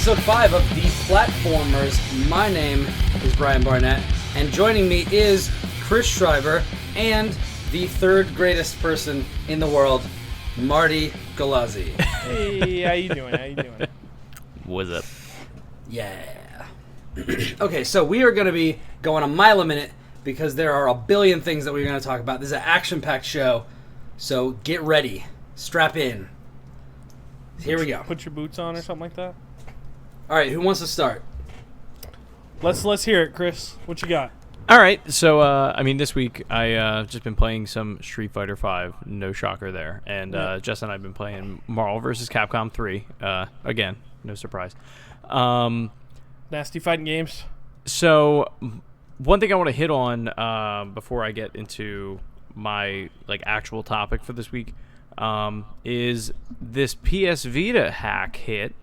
episode 5 of The Platformers. My name is Brian Barnett, and joining me is Chris Schreiber and the third greatest person in the world, Marty Galazzi. Hey, how you doing? What's up? Yeah. Okay, so we are going to be going a mile a minute because there are a billion things that we're going to talk about. This is an action-packed show, so get ready. Strap in. Here we go. Put your boots on or something like that. All right, who wants to start? Let's hear it, Chris. What you got? All right, so this week I just been playing some Street Fighter V. No shocker there, and Jess and I've been playing Marvel vs. Capcom 3. Again, no surprise. Nasty fighting games. So one thing I want to hit on before I get into my actual topic for this week is this PS Vita hack hit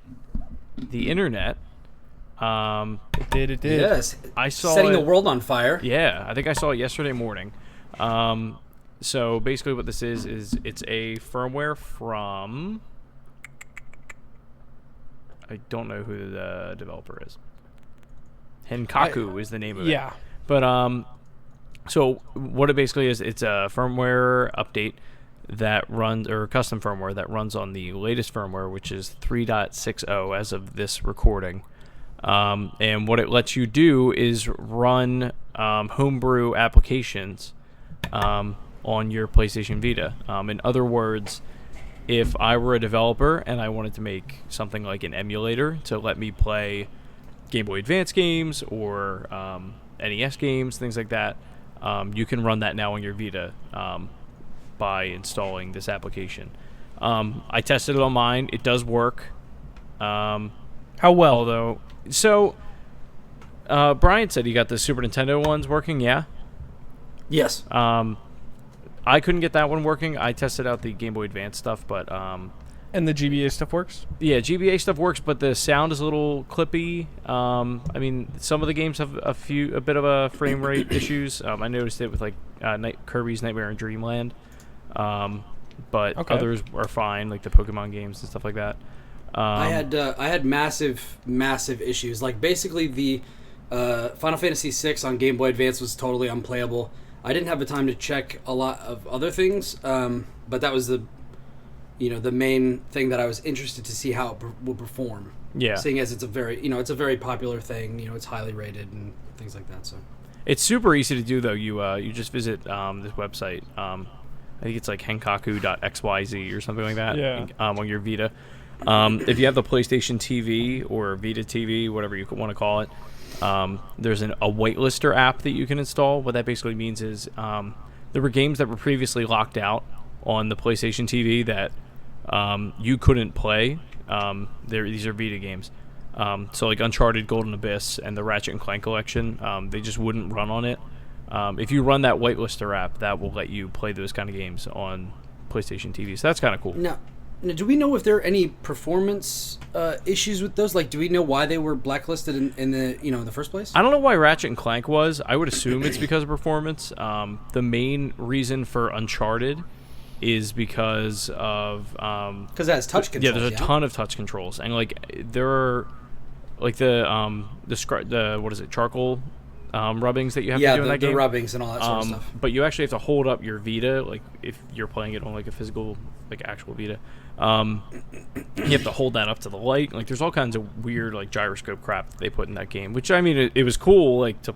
the internet. It did. Yes. I saw setting it, the world on fire. Yeah, I think I saw it yesterday morning. So basically what this is it's a firmware from... I don't know who the developer is. Henkaku is the name of it. Yeah. But so what it basically is, it's a firmware update that runs, or custom firmware that runs on the latest firmware, which is 3.60 as of this recording. And what it lets you do is run homebrew applications on your PlayStation Vita. In other words, if I were a developer and I wanted to make something like an emulator to let me play Game Boy Advance games or NES games, things like that, you can run that now on your Vita by installing this application. I tested it on mine. It does work. How well? Although, so Brian said he got the Super Nintendo ones working. Yeah. Yes. I couldn't get that one working. I tested out the Game Boy Advance stuff, but And the GBA stuff works? yeah, GBA stuff works, but the sound is a little clippy. Some of the games have a bit of a frame rate issues. I noticed it with Kirby's Nightmare in Dreamland, but others are fine, like the Pokemon games and stuff like that. I had massive issues. Like basically the Final Fantasy VI on Game Boy Advance was totally unplayable. I didn't have the time to check a lot of other things, but that was the main thing that I was interested to see how it will perform. Yeah. Seeing as it's a very popular thing. It's highly rated and things like that. So it's super easy to do though. You just visit this website. I think it's like henkaku.xyz or something like that. Yeah. On your Vita. If you have the PlayStation TV or Vita TV, whatever you want to call it, there's a whitelister app that you can install. What that basically means is there were games that were previously locked out on the PlayStation TV that you couldn't play. These are Vita games. So like Uncharted Golden Abyss and the Ratchet and Clank collection, they just wouldn't run on it. If you run that whitelister app, that will let you play those kind of games on PlayStation TV. So that's kind of cool. Now, do we know if there are any performance issues with those? Like, do we know why they were blacklisted in the first place? I don't know why Ratchet and Clank was. I would assume it's because of performance. The main reason for Uncharted is because of because it has touch controls. Yeah, there's a ton of touch controls, and there are the what is it, charcoal rubbings that you have to do in that game. Yeah, the rubbings and all that sort of stuff. But you actually have to hold up your Vita, if you're playing it on a physical, actual Vita. You have to hold that up to the light. There's all kinds of weird gyroscope crap that they put in that game, which it was cool to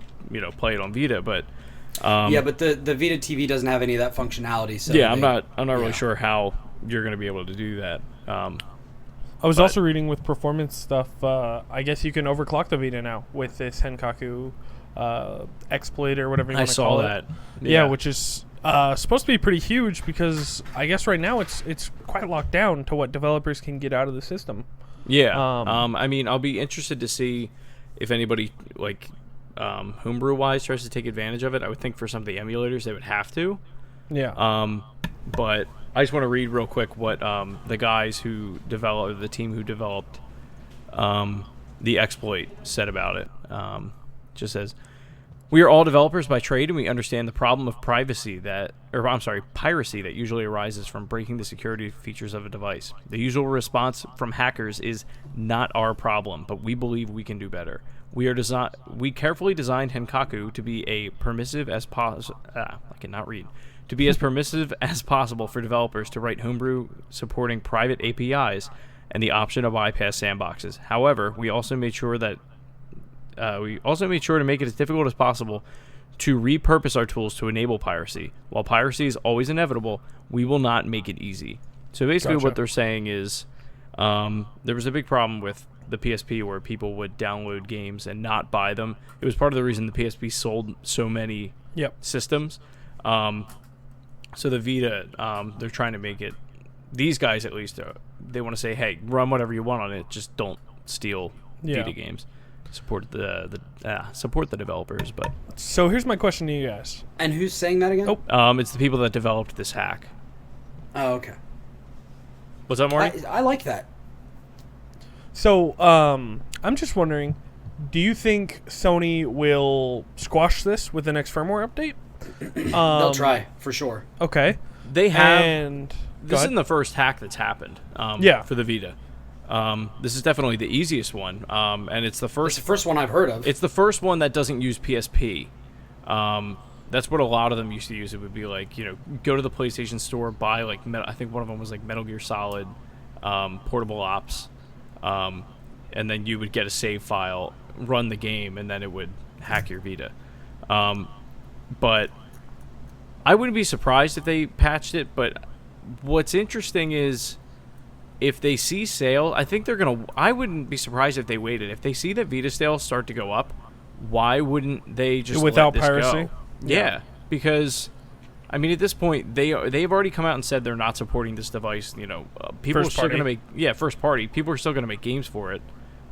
play it on Vita, but but the Vita TV doesn't have any of that functionality. So yeah, I'm not really sure how you're going to be able to do that. I was also reading with performance stuff. I guess you can overclock the Vita now with this Henkaku exploit or whatever you want to call it. I saw that. Yeah, which is supposed to be pretty huge because I guess right now it's quite locked down to what developers can get out of the system. Yeah. I'll be interested to see if anybody homebrew wise tries to take advantage of it. I would think for some of the emulators they would have to. Yeah. But I just want to read real quick what the guys who developed, the team who developed the exploit said about it. Just says, We are all developers by trade, and we understand the problem of piracy that usually arises from breaking the security features of a device. The usual response from hackers is not our problem, but we believe we can do better. We carefully designed Henkaku to be as permissive as possible for developers to write homebrew supporting private APIs and the option to bypass sandboxes. However, we also made sure to make it as difficult as possible to repurpose our tools to enable piracy. While piracy is always inevitable, we will not make it easy. So basically what they're saying is there was a big problem with the PSP where people would download games and not buy them. It was part of the reason the PSP sold so many systems. So the Vita, they're trying to make it, these guys at least, they want to say, hey, run whatever you want on it, just don't steal Vita games. Support the developers. But so here's my question to you guys. And who's saying that again? It's the people that developed this hack. Oh, okay. What's up, Marty? I like that. So I'm just wondering, do you think Sony will squash this with the next firmware update? They'll try for sure. Okay, they have. And this isn't the first hack that's happened. For the Vita. This is definitely the easiest one, and it's the first. It's the first one I've heard of. It's the first one that doesn't use PSP. That's what a lot of them used to use. It would be like, go to the PlayStation Store, buy like I think one of them was like Metal Gear Solid, Portable Ops, and then you would get a save file, run the game, and then it would hack your Vita. But I wouldn't be surprised if they patched it. But what's interesting is, if they see sales, I think they're going to... I wouldn't be surprised if they waited. If they see that Vita sales start to go up, why wouldn't they just without let this piracy? go? Yeah, because, I mean, at this point, they've already come out and said they're not supporting this device. People are still going to make... Yeah, first party. People are still going to make games for it.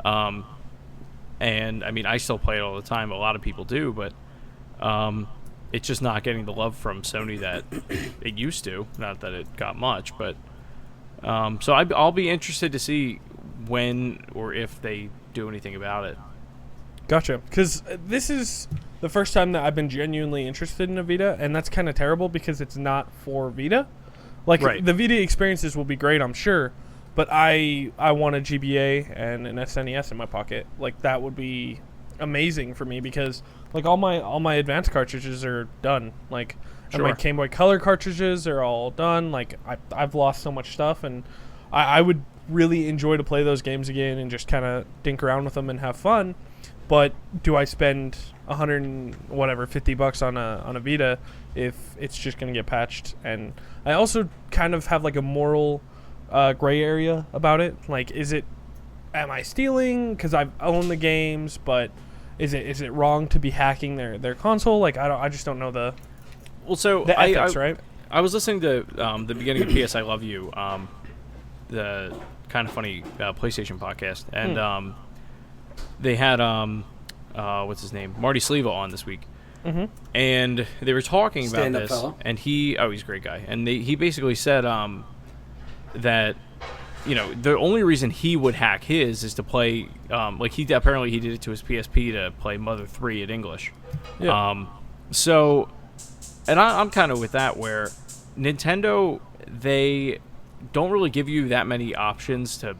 And, I mean, I still play it all the time. A lot of people do, but it's just not getting the love from Sony that it used to. Not that it got much, but... So I'll be interested to see when or if they do anything about it. Gotcha. Because this is the first time that I've been genuinely interested in a Vita, and that's kind of terrible because it's not for Vita. Like, the Vita experiences will be great, I'm sure, but I want a GBA and an SNES in my pocket. Like, that would be amazing for me because, like, all my advanced cartridges are done. Like, and my Game Boy Color cartridges are all done. Like, I've lost so much stuff, and I would really enjoy to play those games again and just kind of dink around with them and have fun. But do I spend $50 on a Vita if it's just going to get patched? And I also kind of have like a moral gray area about it. Like, am I stealing because I've owned the games? But is it wrong to be hacking their console? Like, I just don't know the. Well, so the ethics, right? I was listening to the beginning of PS I Love You, the kind of funny PlayStation podcast, and they had what's his name, Marty Sleva on this week, and they were talking about this, fellow. And he's a great guy, and he basically said that the only reason he would hack his is to play like he did it to his PSP to play Mother 3 in English. So. And I'm kind of with that, where Nintendo, they don't really give you that many options to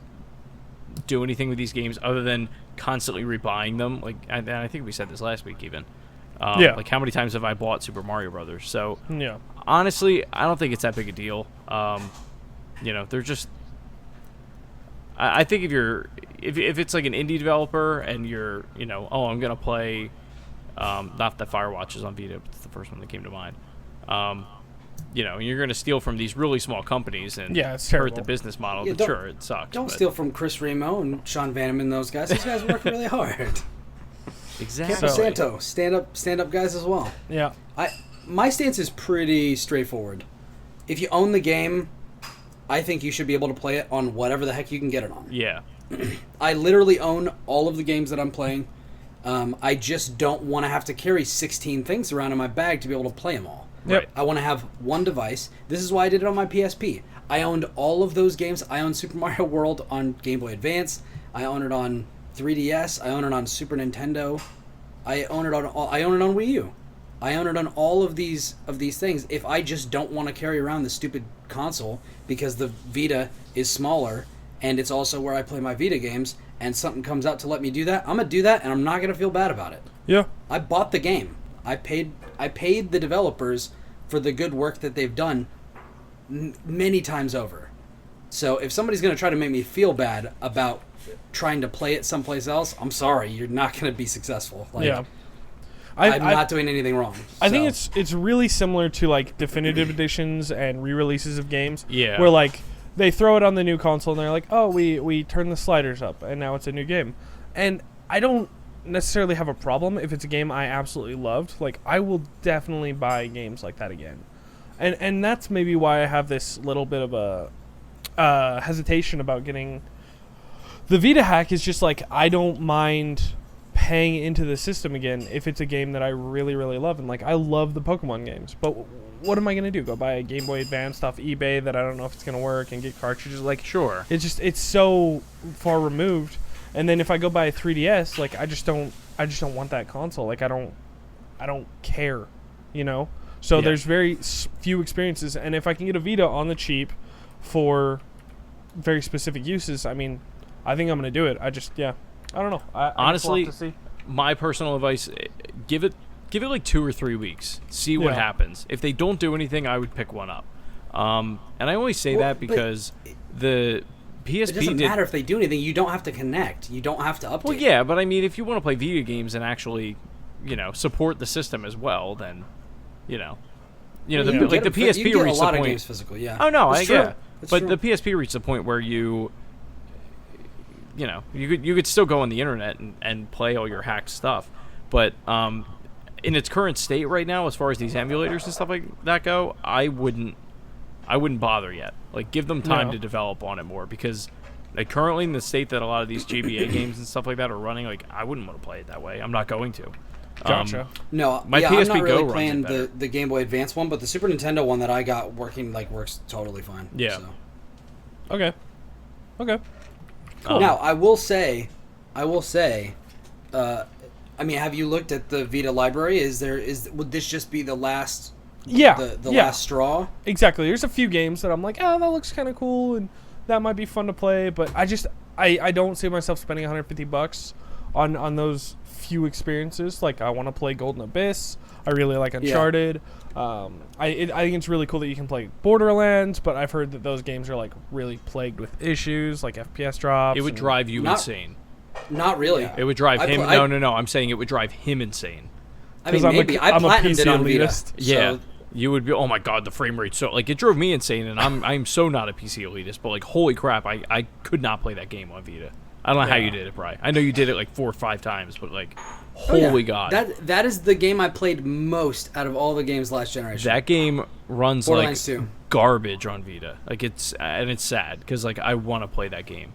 do anything with these games other than constantly rebuying them. Like, and I think we said this last week even. Like, how many times have I bought Super Mario Brothers? So, honestly, I don't think it's that big a deal. They're just... I think if it's like an indie developer and you're, I'm going to play... not that Firewatch is on Vita, but it's the first one that came to mind. You're going to steal from these really small companies and hurt the business model. Yeah, sure, it sucks. Don't steal from Chris Remo and Sean Vanneman and those guys. Those guys work really hard. Exactly. Campo Santo, stand up guys as well. Yeah. My stance is pretty straightforward. If you own the game, I think you should be able to play it on whatever the heck you can get it on. Yeah. I literally own all of the games that I'm playing. I just don't want to have to carry 16 things around in my bag to be able to play them all. Right. I want to have one device. This is why I did it on my PSP. I owned all of those games. I owned Super Mario World on Game Boy Advance. I own it on 3DS. I own it on Super Nintendo. I own it on Wii U. I own it on all of these things. If I just don't want to carry around the stupid console because the Vita is smaller and it's also where I play my Vita games, and something comes out to let me do that, I'm gonna do that, and I'm not gonna feel bad about it. Yeah. I bought the game. I paid the developers for the good work that they've done many times over. So if somebody's gonna try to make me feel bad about trying to play it someplace else, I'm sorry, you're not gonna be successful. Yeah. I'm not doing anything wrong. I think it's really similar to like definitive editions and re-releases of games. Yeah. Where like they throw it on the new console and they're like, oh, we turn the sliders up and now it's a new game. And I don't necessarily have a problem if it's a game I absolutely loved. Like I will definitely buy games like that again. And that's maybe why I have this little bit of a hesitation about getting the Vita hack. Is just like I don't mind paying into the system again if it's a game that I really, really love. And like I love the Pokemon games, but what am I going to do? Go buy a Game Boy Advance off eBay that I don't know if it's going to work and get cartridges? Like, sure. It's so far removed. And then if I go buy a 3DS, like I just don't want that console. Like I don't care, you know? So there's very few experiences, and if I can get a Vita on the cheap for very specific uses, I mean, I think I'm going to do it. I don't know. Honestly, to see. My personal advice, give it like 2 or 3 weeks. See what happens. If they don't do anything, I would pick one up. And I only say that because the PSP it doesn't matter if they do anything. You don't have to connect. You don't have to update. Well, yeah, but I mean, if you want to play video games and actually, support the system as well, then, the PSP you get reached a lot the of point. Games physical, yeah. Oh no, That's true. But the PSP reached the point where you could still go on the internet and play all your hacked stuff, but in its current state right now, as far as these emulators and stuff like that go, I wouldn't bother yet. Like, give them time to develop on it more, because like currently in the state that a lot of these GBA games and stuff like that are running, like I wouldn't want to play it that way. I'm not going to. Gotcha. No, my PSP PSP I'm not really Go playing runs it the Game Boy Advance one, but the Super Nintendo one that I got working works totally fine. Yeah. So. Okay. Cool. Now I will say, I mean, have you looked at the Vita library? Would this just be the last? Yeah. The last straw. Exactly. There's a few games that I'm like, oh, that looks kind of cool and that might be fun to play, but I don't see myself spending $150 on those few experiences. Like, I want to play Golden Abyss. I really like Uncharted. I think it's really cool that you can play Borderlands, but I've heard that those games are really plagued with issues, like FPS drops. It would drive you insane. Not really. Yeah. It would drive him. No. I'm saying it would drive him insane. I mean, maybe I platinumed it on Vita. Yeah. You would be, oh my god, the frame rate. So, it drove me insane, and I'm so not a PC elitist, but, holy crap, I could not play that game on Vita. I don't know how you did it, Brian. I know you did it, 4 or 5 times, but, holy god. That is the game I played most out of all the games last generation. That game runs, Borderlands 2. Garbage on Vita. It's sad, because, I want to play that game.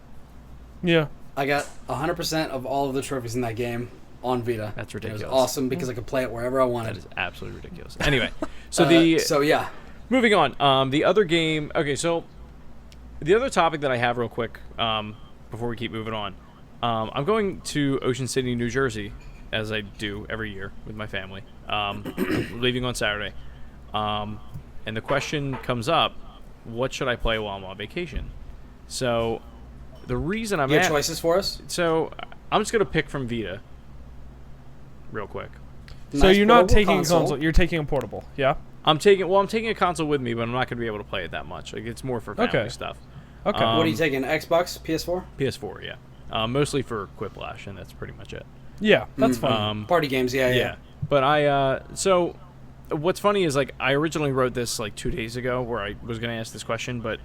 Yeah. I got 100% of all of the trophies in that game on Vita. That's ridiculous. It was awesome because I could play it wherever I wanted. That is absolutely ridiculous. Anyway, so moving on. The other game. Okay, so the other topic that I have real quick before we keep moving on. I'm going to Ocean City, New Jersey, as I do every year with my family. Leaving on Saturday, and the question comes up: what should I play while I'm on vacation? So the reason I'm you have choices for us. So I'm just gonna pick from Vita. Real quick. So you're not taking a console. You're taking a portable, yeah? I'm taking a console with me, but I'm not going to be able to play it that much. It's more for family stuff. Okay. What are you taking? Xbox, PS4? PS4, yeah. Mostly for Quiplash, and that's pretty much it. Yeah, that's fun. Party games, yeah. But so what's funny is I originally wrote this 2 days ago where I was going to ask this question, but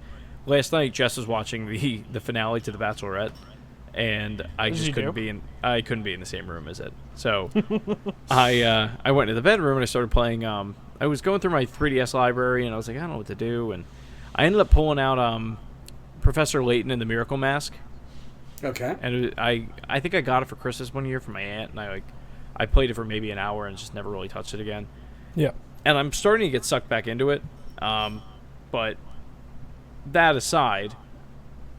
last night Jess was watching the finale to The Bachelorette. And I just couldn't be in the same room as it. So I went to the bedroom and I started playing. I was going through my 3DS library and I was like, I don't know what to do, and I ended up pulling out Professor Layton and the Miracle Mask. Okay. And I think I got it for Christmas one year from my aunt, and I played it for maybe an hour and just never really touched it again. Yeah. And I'm starting to get sucked back into it. But that aside,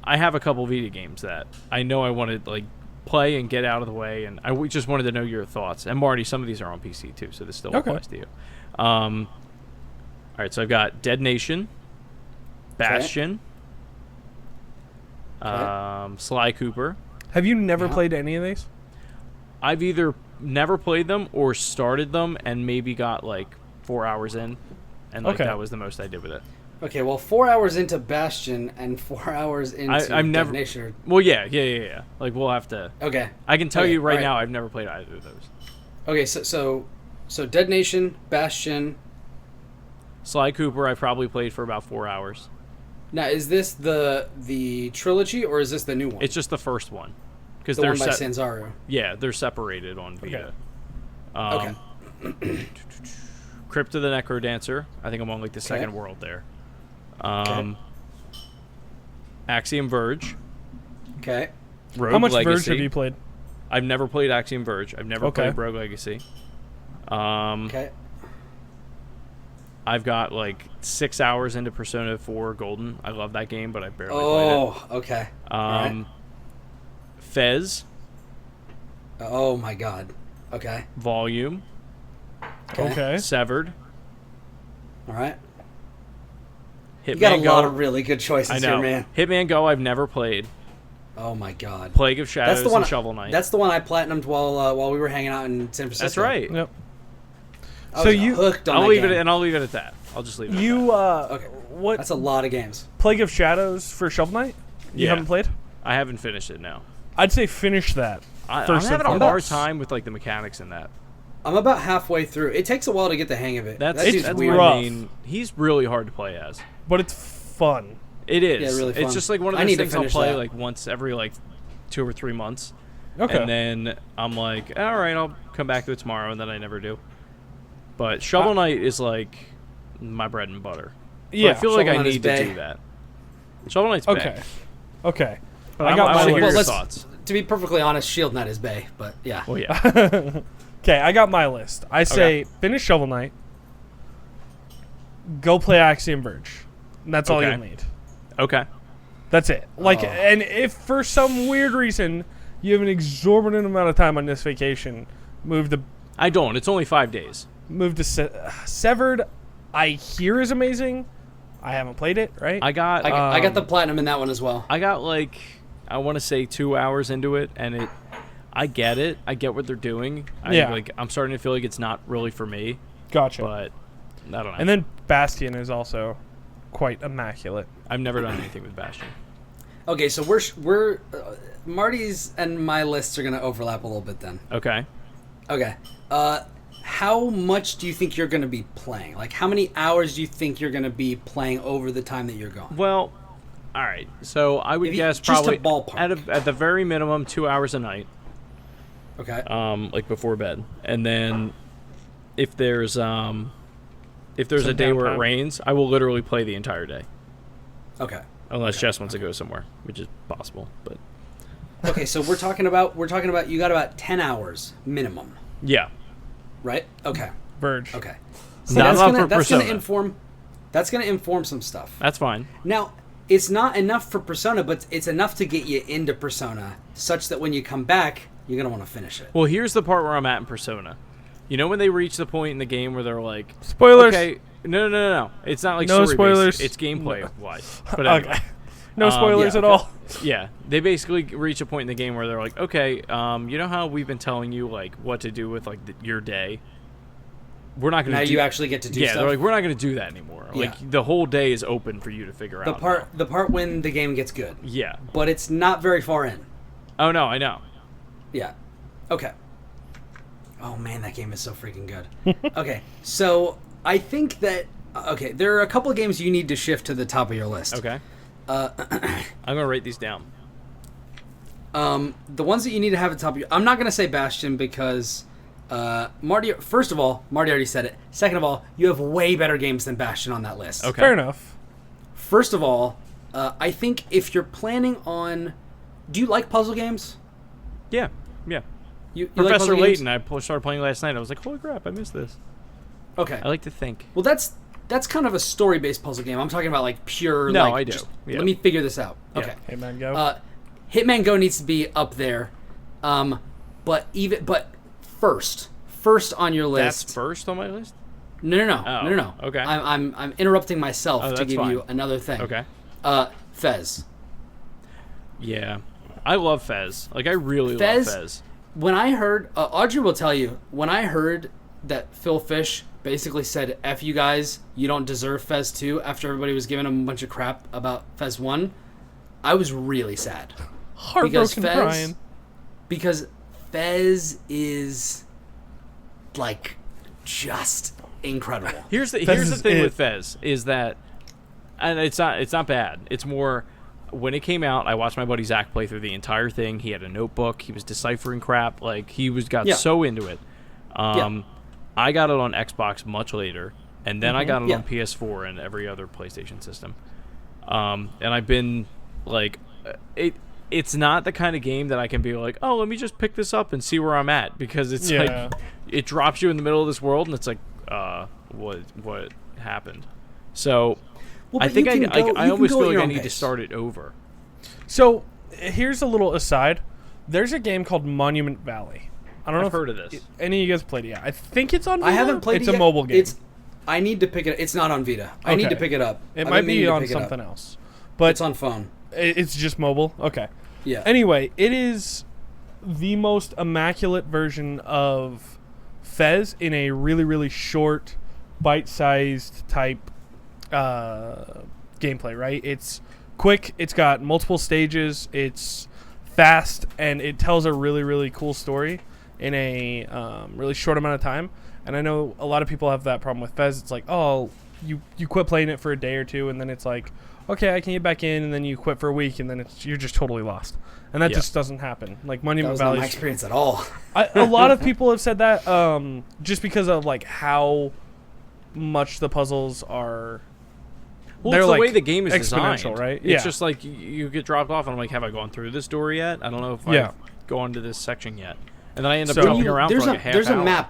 I have a couple Vita games that I know I want to play and get out of the way, and we just wanted to know your thoughts. And Marty, some of these are on PC too, so this still applies to you. All right, so I've got Dead Nation, Bastion, Sly Cooper. Have you never played any of these? I've either never played them or started them and maybe got like 4 hours in, and like that was the most I did with it. Okay, well, 4 hours into Bastion and 4 hours into Dead Nation. Well, yeah. Like we'll have to. Okay. I can tell you right now, I've never played either of those. Okay, so Dead Nation, Bastion, Sly Cooper, I probably played for about 4 hours. Now, is this the trilogy or is this the new one? It's just the first one, because the one by Sanzaru. Yeah, they're separated on Vita. Okay. Crypt of the Necrodancer. I think I'm on like the second world there. Axiom Verge. Okay. Rogue How much Legacy. Verge have you played? I've never played Axiom Verge. I've never played Rogue Legacy. I've got like 6 hours into Persona 4 Golden. I love that game, but I barely played it. Okay. Right. Fez. Oh my god. Okay. Volume. Okay. Severed. All right. Hitman you got a Go. lot of really good choices here, man. Hitman Go I've never played. Oh my god. Plague of Shadows and Shovel Knight. That's the one I platinumed while we were hanging out in San Francisco. That's right. Yep. I was hooked on I'll that leave game. it, and I'll leave it at that. I'll just leave it. Okay. What? That's a lot of games. Plague of Shadows for Shovel Knight? You haven't played? I haven't finished it now. I'd say finish that. I'm having a hard time with like the mechanics in that. I'm about halfway through. It takes a while to get the hang of it. That's weird. rough. I mean, he's really hard to play as. But it's fun. It is. Yeah, really fun. It's just like one of those things I'll play like once every like 2 or 3 months. Okay. And then I'm like, all right, I'll come back to it tomorrow, and then I never do. But Shovel Knight is like my bread and butter. Yeah. But I feel like I need to do that. Shovel Knight's okay. Okay. But I got my well, thoughts. To be perfectly honest, Shield Knight is Bay, but yeah. Well, yeah. Okay, I got my list. I say finish Shovel Knight. Go play Axiom Verge. And that's all you'll need. Okay. That's it. And if for some weird reason you have an exorbitant amount of time on this vacation, move to. I don't. It's only 5 days. Move to Severed. I hear is amazing. I haven't played it. Right. I got the platinum in that one as well. I got like I want to say 2 hours into it, and I get it. I get what they're doing. I'm starting to feel like it's not really for me. Gotcha. But I don't know. And then Bastion is also quite immaculate. I've never done anything with Bastion. Okay, so we're Marty's and my lists are gonna overlap a little bit then. Okay. Okay. How much do you think you're gonna be playing? Like, how many hours do you think you're gonna be playing over the time that you're gone? Well, all right. So I would guess probably just a ballpark. at the very minimum 2 hours a night. Okay. Like before bed, and then if there's a day where it rains, I will literally play the entire day. Okay. Unless Jess wants to go somewhere, which is possible, but. Okay, so we're talking about you got about 10 hours minimum. Yeah. Right? Okay. Verge. Okay. So that's gonna inform some stuff. That's fine. Now, it's not enough for Persona, but it's enough to get you into Persona, such that when you come back, you're gonna want to finish it. Well, here's the part where I'm at in Persona. You know when they reach the point in the game where they're like, spoilers. Okay, no. It's not like no story spoilers. Based. It's gameplay wise. But anyway. Okay. No spoilers at all. Yeah, they basically reach a point in the game where they're like, okay, you know how we've been telling you like what to do with like your day. We're not going to. Now you actually get to do. Yeah, stuff? they're like, we're not going to do that anymore. Yeah. Like the whole day is open for you to figure out. The part when the game gets good. Yeah, but it's not very far in. Oh no, I know. Yeah. Okay. Oh man, that game is so freaking good. Okay, so I think that there are a couple of games you need to shift to the top of your list. Okay. I'm gonna write these down. The ones that you need to have at the top of your... I'm not going to say Bastion because Marty... First of all, Marty already said it. Second of all, you have way better games than Bastion on that list. Okay. Fair enough. First of all, I think if you're planning on... Do you like puzzle games? Yeah. You Professor like Layton, I started playing last night. I was like, holy crap, I missed this. Okay. I like to think. Well, that's kind of a story-based puzzle game. I'm talking about like pure... No, like, I do. Just, Yeah. Let me figure this out. Yeah. Okay. Hitman Go. Hitman Go needs to be up there. But first on your list. That's first on my list. No. Okay. I'm interrupting myself to give you another thing. Okay. Fez. Yeah, I love Fez. Like, I really love Fez. When I heard, Audrey will tell you, when I heard that Phil Fish basically said, F you guys, you don't deserve Fez 2, after everybody was giving him a bunch of crap about Fez 1, I was really sad. Heartbroken crying. Because Fez is, like, just incredible. Here's the thing with Fez, is that, and it's not bad. It's more, when it came out, I watched my buddy Zach play through the entire thing. He had a notebook. He was deciphering crap. Like, he got so into it. I got it on Xbox much later, and then I got it on PS4 and every other PlayStation system. And I've been, like, it's not the kind of game that I can be like, oh, let me just pick this up and see where I'm at, because it's like, it drops you in the middle of this world, and it's like, what happened? So, I think I almost feel like I need to start it over. So, here's a little aside. There's a game called Monument Valley. I don't know if I've heard of this. Any of you guys played it yet? I think it's on Vita. I haven't played it yet. It's a mobile game. I need to pick it. It's not on Vita. I need to pick it up. It might be on something else. But it's on phone. It's just mobile? Okay. Yeah. Anyway, it is the most immaculate version of Fez in a really, really short, bite-sized type gameplay, right? It's quick. It's got multiple stages. It's fast, and it tells a really, really cool story in a really short amount of time. And I know a lot of people have that problem with Fez. It's like, oh, you quit playing it for a day or two, and then it's like, okay, I can get back in, and then you quit for a week, and then you're just totally lost. And that just doesn't happen. Like, Monument Valley. That was not my experience at all. A lot of people have said that just because of, like, how much the puzzles are. Well, it's the way the game is designed, right? It's just like you get dropped off, and I'm like, have I gone through this door yet? I don't know if I've gone to this section yet. And then I end up jumping around for like a half hour.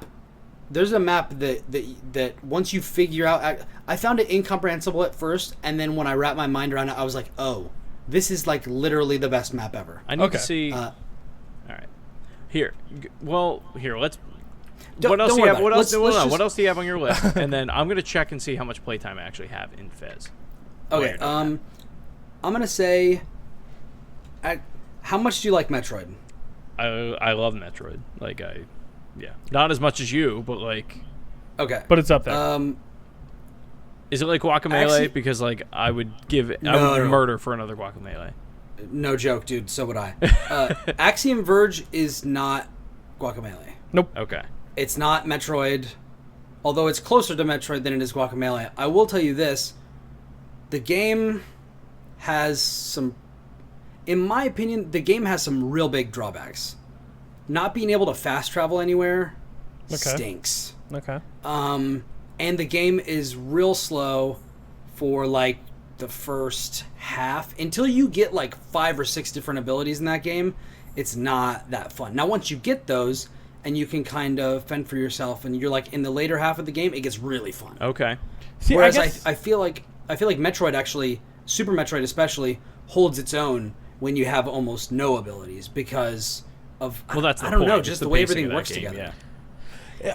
There's a map that once you figure out, I found it incomprehensible at first, and then when I wrapped my mind around it, I was like, oh, this is like literally the best map ever. I need to see. All right, here. Let's. What else do you have on your list? And then I'm gonna check and see how much playtime I actually have in Fez. Okay. I'm gonna say. How much do you like Metroid? I love Metroid. Not as much as you, but like. Okay. But it's up there. Is it like Guacamelee? Actually, because like I would murder for another Guacamelee. No joke, dude. So would I. Axiom Verge is not Guacamelee. Nope. Okay. It's not Metroid, although it's closer to Metroid than it is Guacamelee. I will tell you this: the game has some. In my opinion, the game has some real big drawbacks. Not being able to fast travel anywhere stinks. Okay. And the game is real slow for like the first half. Until you get like 5 or 6 different abilities in that game, it's not that fun. Now once you get those and you can kind of fend for yourself and you're like in the later half of the game, it gets really fun. Okay. See, whereas I feel like Metroid actually, Super Metroid especially, holds its own when you have almost no abilities because of I don't know, just the way everything works together. Yeah.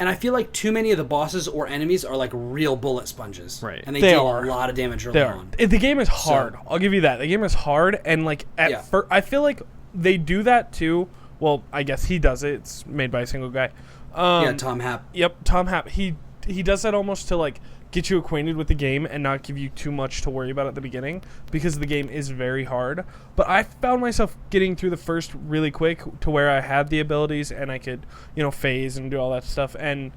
And I feel like too many of the bosses or enemies are like real bullet sponges. Right. And they deal a lot of damage early on. The game is hard. So, I'll give you that. The game is hard, and like at first, I feel like they do that too. Well, I guess he does it. It's made by a single guy. Tom Happ. Yep, Tom Happ. He does that almost to like get you acquainted with the game and not give you too much to worry about at the beginning because the game is very hard. But I found myself getting through the first really quick to where I had the abilities and I could, phase and do all that stuff. And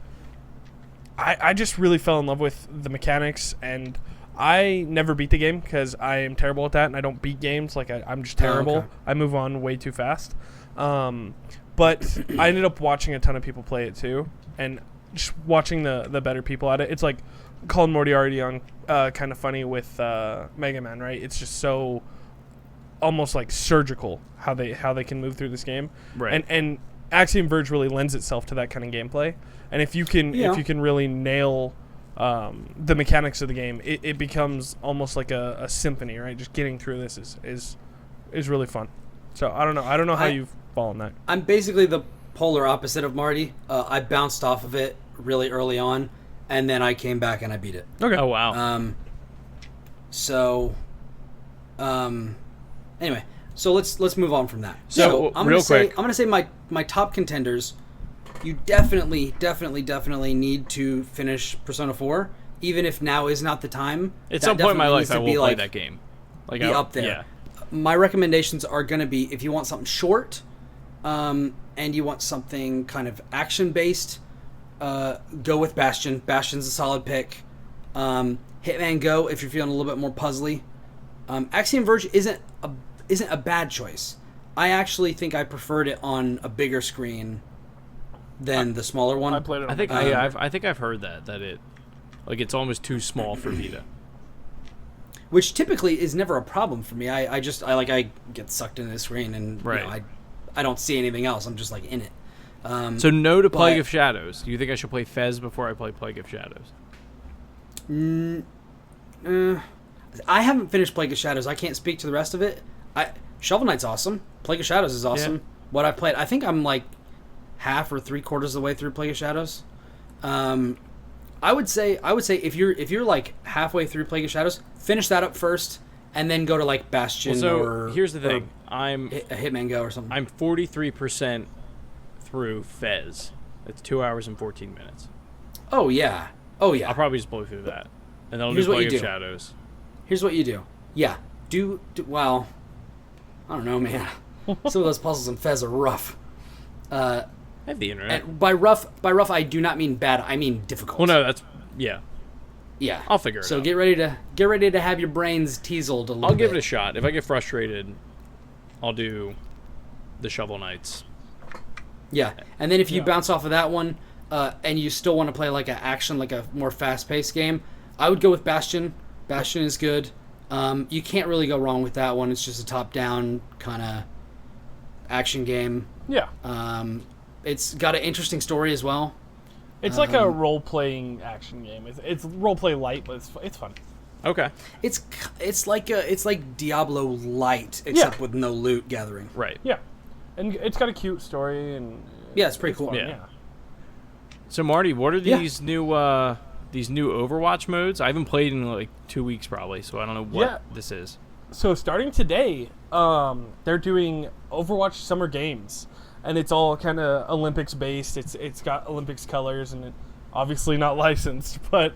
I just really fell in love with the mechanics, and I never beat the game because I am terrible at that and I don't beat games. Like I'm just terrible. Okay. I move on way too fast. But I ended up watching a ton of people play it too, and just watching the better people at it. It's like Colin Moriarty on kind of funny with Mega Man, right? It's just so almost like surgical how they can move through this game, right? And Axiom Verge really lends itself to that kind of gameplay. And if you can really nail the mechanics of the game, it becomes almost like a symphony, right? Just getting through this is really fun. So I don't know how you've fall in that. I'm basically the polar opposite of Marty. I bounced off of it really early on, and then I came back and I beat it. Okay. Oh wow. Anyway, so let's move on from that. So I'm real quick, I'm gonna say my top contenders. You definitely need to finish Persona 4, even if now is not the time. At some point in my life, I will play that game. Like be up there. Yeah. My recommendations are gonna be, if you want something short, and you want something kind of action based, go with Bastion. Bastion's a solid pick. Hitman Go if you're feeling a little bit more puzzly. Axiom Verge isn't a bad choice. I actually think I preferred it on a bigger screen than the smaller one. I played it. I think I've heard that it, like, it's almost too small for Vita. Which typically is never a problem for me. I get sucked into the screen and right. I don't see anything else. I'm just like in it. So no to Plague of Shadows. Do you think I should play Fez before I play Plague of Shadows? I haven't finished Plague of Shadows. I can't speak to the rest of it. Shovel Knight's awesome. Plague of Shadows is awesome. Yeah. What I've played, I think I'm like half or 3/4 of the way through Plague of Shadows. I would say if you're like halfway through Plague of Shadows, finish that up first, and then go to like Bastion here's the thing. I'm a Hitman Go or something. I'm 43% through Fez. It's 2 hours and 14 minutes. Oh yeah. I'll probably just blow through that, and then I'll do Plague of Shadows. Here's what you do. Yeah. Well, I don't know, man. Some of those puzzles in Fez are rough. I have the internet. And by rough, I do not mean bad. I mean difficult. Well, no, that's yeah. I'll figure it out. So get ready to have your brains teaseled a little bit. I'll give it a shot. If I get frustrated, I'll do the Shovel Knights. Yeah, and then if you bounce off of that one, and you still want to play like a more fast-paced game, I would go with Bastion. Bastion is good. You can't really go wrong with that one. It's just a top-down kind of action game. Yeah. It's got an interesting story as well. It's like a role-playing action game. It's role-play light, but it's fun. Okay. It's like Diablo light, except with no loot gathering. Right. Yeah, and it's got a cute story and it's pretty cool. Fun, yeah. So Marty, what are these new Overwatch modes? I haven't played in like 2 weeks probably, so I don't know what this is. So starting today, they're doing Overwatch Summer Games, and it's all kind of Olympics based. It's got Olympics colors, and obviously not licensed, but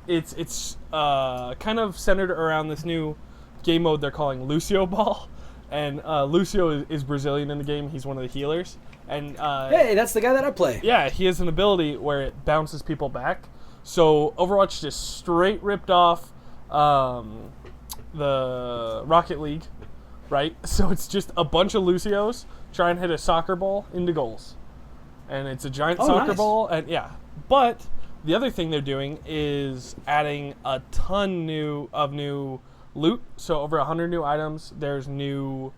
it's kind of centered around this new game mode they're calling Lucio Ball, and Lucio is Brazilian in the game. He's one of the healers, and hey, that's the guy that I play. Yeah, he has an ability where it bounces people back. So Overwatch just straight ripped off the Rocket League, right? So it's just a bunch of Lucios try and hit a soccer ball into goals, and it's a giant soccer ball, and But the other thing they're doing is adding a ton of new loot. So over 100 new items. There's new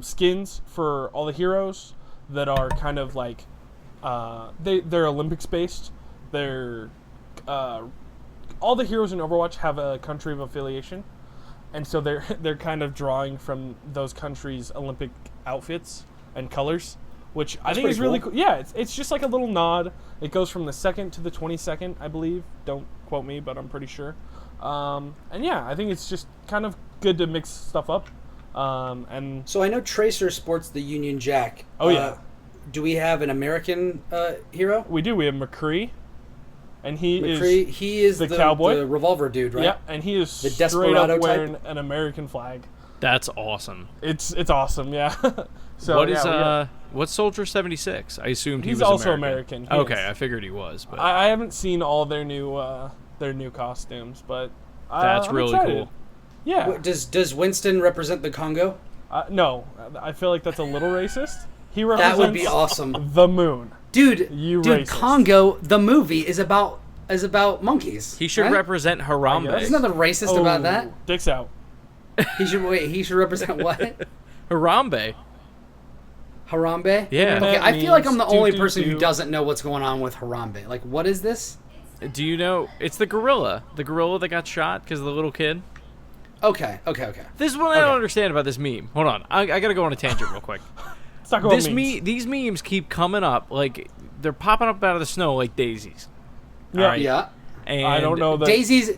skins for all the heroes that are kind of like they're Olympics based. They're all the heroes in Overwatch have a country of affiliation, and so they're kind of drawing from those countries' Olympic outfits and colors, which I think is really cool. Yeah, it's just like a little nod. It goes from the 2nd to the 22nd, I believe. Don't quote me, but I'm pretty sure. And I think it's just kind of good to mix stuff up. And so I know Tracer sports the Union Jack. Oh yeah. Do we have an American hero? We do. We have McCree. And he is the cowboy, the revolver dude, right? Yeah, and he is the straight up wearing type? an American flag. That's awesome. It's awesome, yeah. So what's Soldier 76? I assumed he was also American. Okay, I figured he was, but I haven't seen all their new costumes, but that's I'm really excited. cool. Yeah. Does Winston represent the Congo? No, I feel like that's a little racist. He represents that would be awesome. The moon. Dude, racist. Congo, the movie is about monkeys. He should represent Harambe. There's nothing racist about that. Dicks out. He should represent what? Harambe. Harambe? Yeah. Okay, I feel like I'm the only person who doesn't know what's going on with Harambe. Like, what is this? Do you know? It's the gorilla. The gorilla that got shot because of the little kid. Okay. This is what I don't understand about this meme. Hold on. I got to go on a tangent real quick. Let's talk about memes. These memes keep coming up. Like, they're popping up out of the snow like daisies. Yeah. All right? Yeah. And I don't know that. Daisies,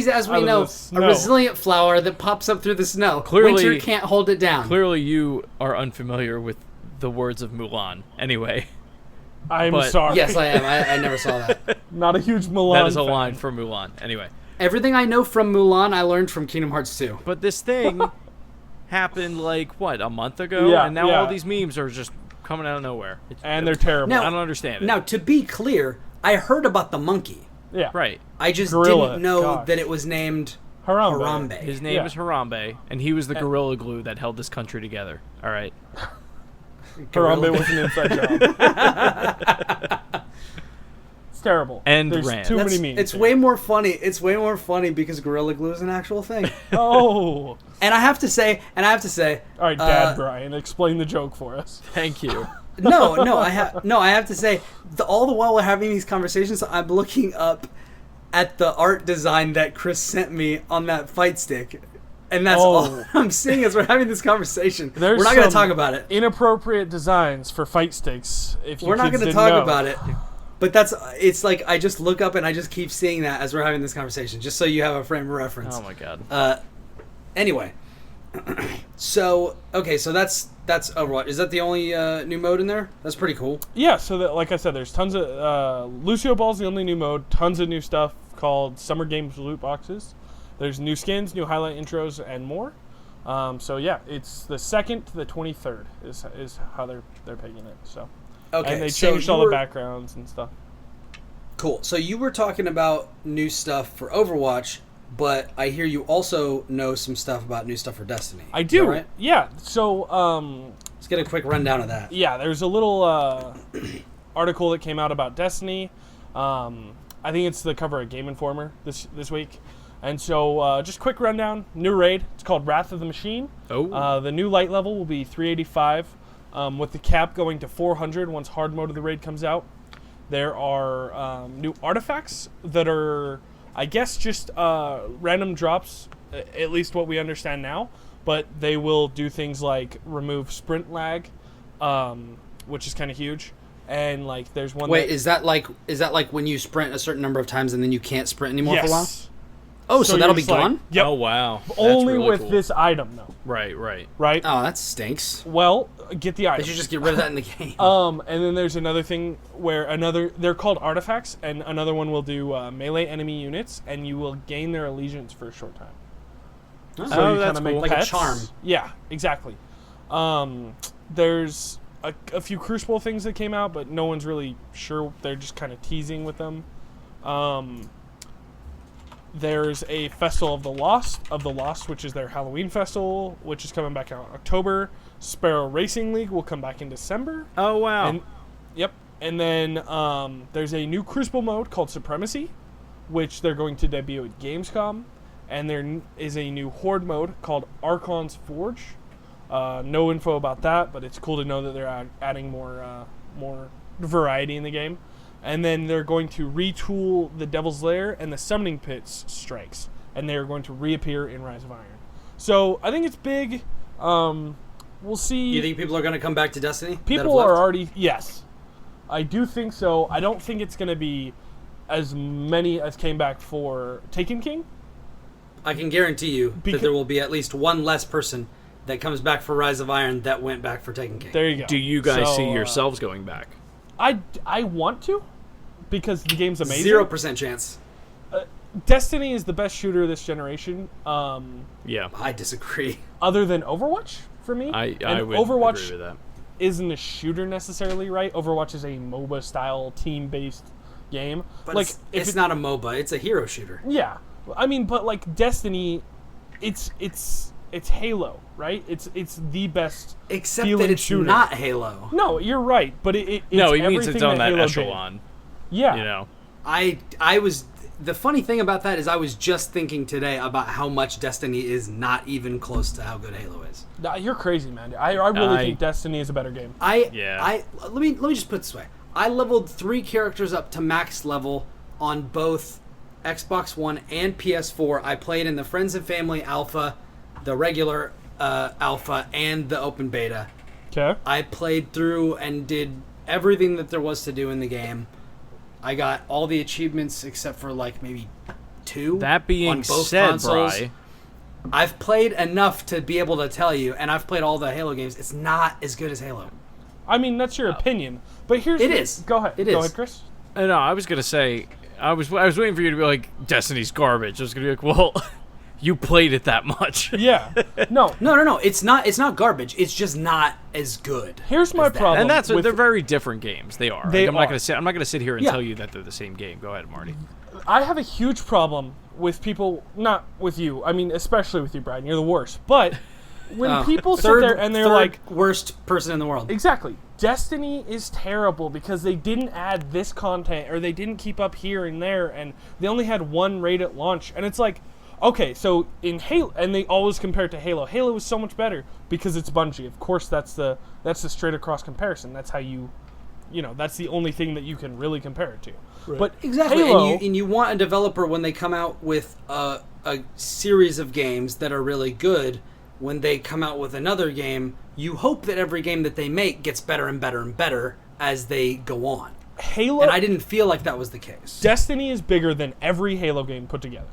as we Out of know, the a snow. resilient flower that pops up through the snow. Clearly- Winter can't hold it down. Clearly, you are unfamiliar with the words of Mulan. Anyway, I'm but- sorry. Yes, I am. I never saw that. Not a huge Milan that is a fan. line from Mulan. Anyway, Everything I know from Mulan, I learned from Kingdom Hearts 2. but this thing happened like what, a month ago, Yeah, and now yeah. all these memes are just coming out of nowhere. And they're terrible. Now- I don't understand it. Now, to be clear, I heard about the monkey. Yeah. Right. I just Gorilla, didn't know gosh. that it was named Harambe. Harambe. His name Yeah. is Harambe, and he was the gorilla glue that held this country together. All right. Harambe was an inside job. It's terrible. And There's ran. too many memes. It's here. way more funny. It's way more funny because Gorilla Glue is an actual thing. Oh. And I have to say, All right, Dad Brian, explain the joke for us. Thank you. I have to say, all the while we're having these conversations, I'm looking up at the art design that Chris sent me on that fight stick, and that's all I'm seeing as we're having this conversation. There's We're not going to some talk about it. Inappropriate designs for fight sticks. If you We're not going to talk about it. But it's like I just look up and I just keep seeing that as we're having this conversation, just so you have a frame of reference. Oh my god. Anyway, so that's Overwatch. Is that the only new mode in there? That's pretty cool. Yeah, so that, like I said, there's tons of Lucio Ball's the only new mode. Tons of new stuff called Summer Games loot boxes. There's new skins, new highlight intros, and more. So yeah, it's the 2nd to the 23rd is how they're pegging it. So Okay, and they so changed all the backgrounds and stuff. Cool. So you were talking about new stuff for Overwatch, but I hear you also know some stuff about new stuff for Destiny. I Is do. that right? Yeah. So Let's get a quick rundown of that. yeah, there's a little article that came out about Destiny. I think it's the cover of Game Informer this week. And so just quick rundown. New raid. It's called Wrath of the Machine. Oh. The new light level will be 385 with the cap going to 400 once hard mode of the raid comes out. There are new artifacts that are, I guess, just random drops, at least what we understand now. But they will do things like remove sprint lag, which is kind of huge. And like, there's one. Wait, is that like when you sprint a certain number of times and then you can't sprint anymore for a while? Yes. Oh, so that'll be you're just gone? Like, yep. Oh wow. That's Only really with cool. this item, though. Right. Right? Oh, that stinks. Well, get the They item. should just get rid of that in the game. And then there's another thing where they're called artifacts, and another one will do melee enemy units, and you will gain their allegiance for a short time. Oh, So you that's kinda make cool. Like a pets. charm. Yeah, exactly. There's a few Crucible things that came out, but no one's really sure. They're just kind of teasing with them. There's a Festival of the Lost, which is their Halloween festival, which is coming back out in October. Sparrow Racing League will come back in December. Oh wow. And, yep. And then there's a new Crucible mode called Supremacy, which they're going to debut at Gamescom. And there is a new Horde mode called Archon's Forge. No info about that, but it's cool to know that they're adding more variety in the game. And then they're going to retool the Devil's Lair and the Summoning Pits strikes. And they're going to reappear in Rise of Iron. So I think it's big. We'll see. You think people are going to come back to Destiny? People are already... Yes. I do think so. I don't think it's going to be as many as came back for Taken King. I can guarantee you that there will be at least one less person that comes back for Rise of Iron that went back for Taken King. There you go. Do you guys So, see yourselves going back? I want to, because the game's amazing. 0% chance. Destiny is the best shooter of this generation. Yeah. I disagree. Other than Overwatch, for me. I And would Overwatch agree with that. isn't a shooter necessarily, right? Overwatch is a MOBA-style, team-based game. But like, it's not a MOBA. It's a hero shooter. Yeah. I mean, but like Destiny, it's Halo, right? It's the best Except feeling that it's shooter. not Halo. No, you're right, but it's No, he means everything it's on that Halo echelon. did. Yeah. You know. I was... The funny thing about that is I was just thinking today about how much Destiny is not even close to how good Halo is. Nah, you're crazy, man. I really think Destiny is a better game. Let me just put it this way. I leveled 3 characters up to max level on both Xbox One and PS4. I played in the Friends and Family Alpha, the regular Alpha, and the Open Beta. Okay. I played through and did everything that there was to do in the game. I got all the achievements except for like maybe 2. That being on both said, consoles. Bri, I've played enough to be able to tell you, and I've played all the Halo games. It's not as good as Halo. I mean, that's your opinion, but here's It is. Go ahead. It Go is. ahead, Chris. no, I was gonna say, I was waiting for you to be like, Destiny's garbage. I was gonna be like, well, you played it that much. Yeah. No. No. It's not garbage. It's just not as good. Here's my as that. problem. And that's with, they're very different games. They are. They I'm are. not gonna sit here and Yeah. tell you that they're the same game. Go ahead, Marty. I have a huge problem with people, not with you. I mean, especially with you, Brian. You're the worst. But when people sit there and they're like, worst person in the world. exactly, Destiny is terrible because they didn't add this content or they didn't keep up here and there, and they only had one raid at launch. And it's like, okay, so in Halo, and they always compare it to Halo. Halo is so much better because it's Bungie. Of course, that's the straight across comparison. That's how that's the only thing that you can really compare it to. Right. But Exactly, Halo, and you want a developer when they come out with a series of games that are really good. When they come out with another game, you hope that every game that they make gets better and better and better as they go on. Halo, And I didn't feel like that was the case. Destiny is bigger than every Halo game put together.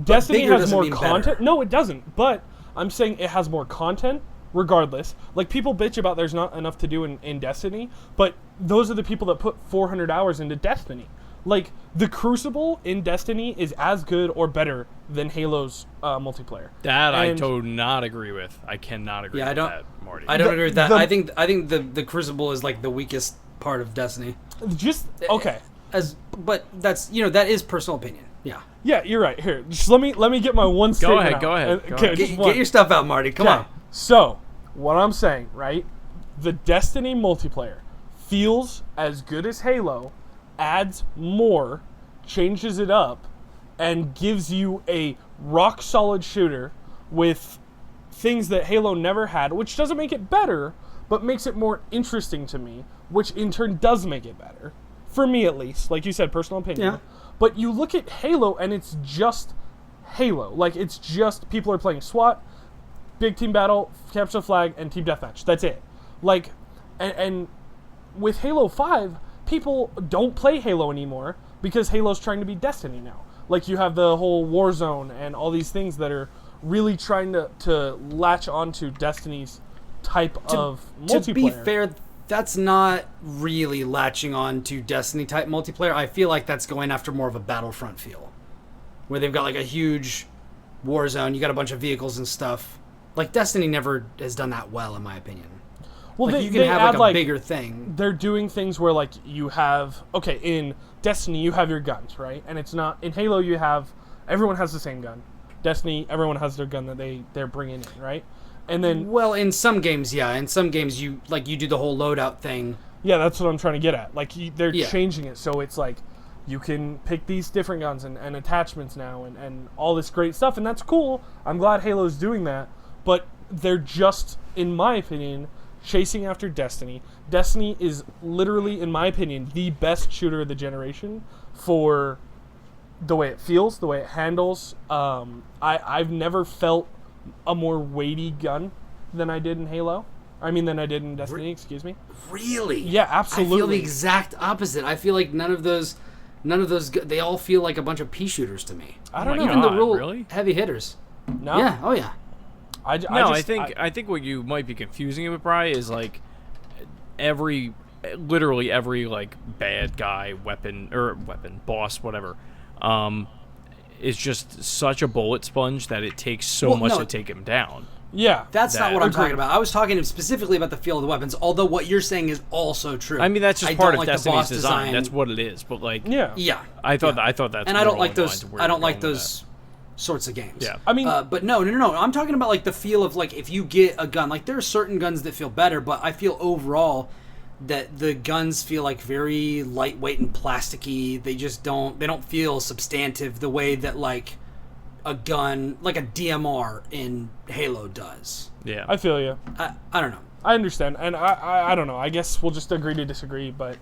Destiny bigger has doesn't more mean content. better. No, it doesn't. But I'm saying it has more content regardless. Like, people bitch about there's not enough to do in Destiny, but those are the people that put 400 hours into Destiny. Like, the Crucible in Destiny is as good or better than Halo's multiplayer. That I do not agree with. I cannot agree with that, Marty. I don't agree with that. I think the Crucible is like the weakest part of Destiny. Just okay. But that's that is personal opinion. Yeah. Yeah, you're right. Here, just let me get my one statement out. Go ahead. Okay, just one. Get your stuff out, Marty. Come on. So, what I'm saying, right? The Destiny multiplayer feels as good as Halo, adds more, changes it up, and gives you a rock solid shooter with things that Halo never had, which doesn't make it better, but makes it more interesting to me, which in turn does make it better. For me, at least. Like you said, personal opinion. Yeah. But you look at Halo, and it's just Halo. Like, it's just people are playing SWAT, big team battle, capture the flag, and team deathmatch. That's it. Like, and with Halo 5, people don't play Halo anymore because Halo's trying to be Destiny now. Like, you have the whole Warzone and all these things that are really trying to latch onto Destiny's type of multiplayer. To be fair, that's not really latching on to Destiny type multiplayer. I feel like that's going after more of a Battlefront feel, where they've got like a huge war zone. You got a bunch of vehicles and stuff. Like, Destiny never has done that well, in my opinion. Well, like, they, you can they have add like a bigger thing. They're doing things where, like, you have, okay, in Destiny you have your guns, right? And it's not, in Halo you have, everyone has the same gun. Destiny, everyone has their gun that they're bringing in, right? And then, well, in some games, yeah. In some games, you do the whole loadout thing. yeah, that's what I'm trying to get at. Like, they're Yeah. changing it so it's like you can pick these different guns and attachments now and all this great stuff, and that's cool. I'm glad Halo's doing that, but they're just, in my opinion, chasing after Destiny. Destiny is literally, in my opinion, the best shooter of the generation for the way it feels, the way it handles. I've never felt a more weighty gun than I did in Halo. I mean, than I did in Destiny, excuse me. Really? Yeah, absolutely. I feel the exact opposite. I feel like none of those, they all feel like a bunch of pea shooters to me. I don't know. Even the God, real really? heavy hitters. No? Yeah. Oh yeah. I think what you might be confusing it with, Bri, is like literally every like bad guy, weapon boss, whatever, is just such a bullet sponge that it takes so much to take him down. Yeah. That's not what I'm talking about. I was talking specifically about the feel of the weapons, although what you're saying is also true. I mean, that's just part of like Destiny's design. That's what it is. But like, yeah. I thought that's. And I don't like those. I don't like those sorts of games. Yeah. I mean, but no. I'm talking about like the feel of like if you get a gun. Like there are certain guns that feel better, but I feel overall that the guns feel like very lightweight and plasticky. They just don't. They don't feel substantive the way that like a gun, like a DMR in Halo does. Yeah. I feel you. I don't know. I understand, and I don't know. I guess we'll just agree to disagree, but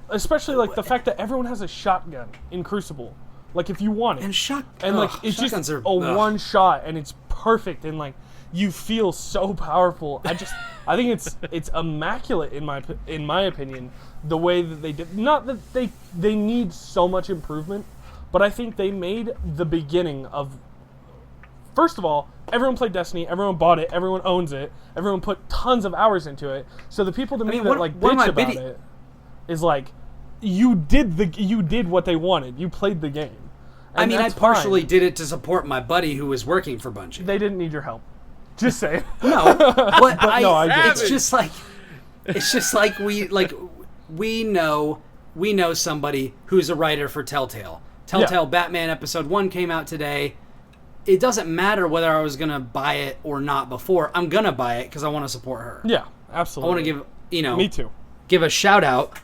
especially like the fact that everyone has a shotgun in Crucible. Like if you want it, And like it's just a one shot, and it's perfect. And like you feel so powerful. I think it's immaculate in my opinion, the way that they did. Not that they need so much improvement, but I think they made the beginning of. First of all, everyone played Destiny, everyone bought it, everyone owns it, everyone put tons of hours into it. So the people that bitch about it is like, you did what they wanted. You played the game. And I partially did it to support my buddy who was working for Bungie. They didn't need your help. Just say. No, but I it's just like we know somebody who's a writer for Telltale. Telltale Batman Episode 1 came out today. It doesn't matter whether I was going to buy it or not before. I'm going to buy it because I want to support her. Yeah, absolutely. I want to give, Me too. Give a shout out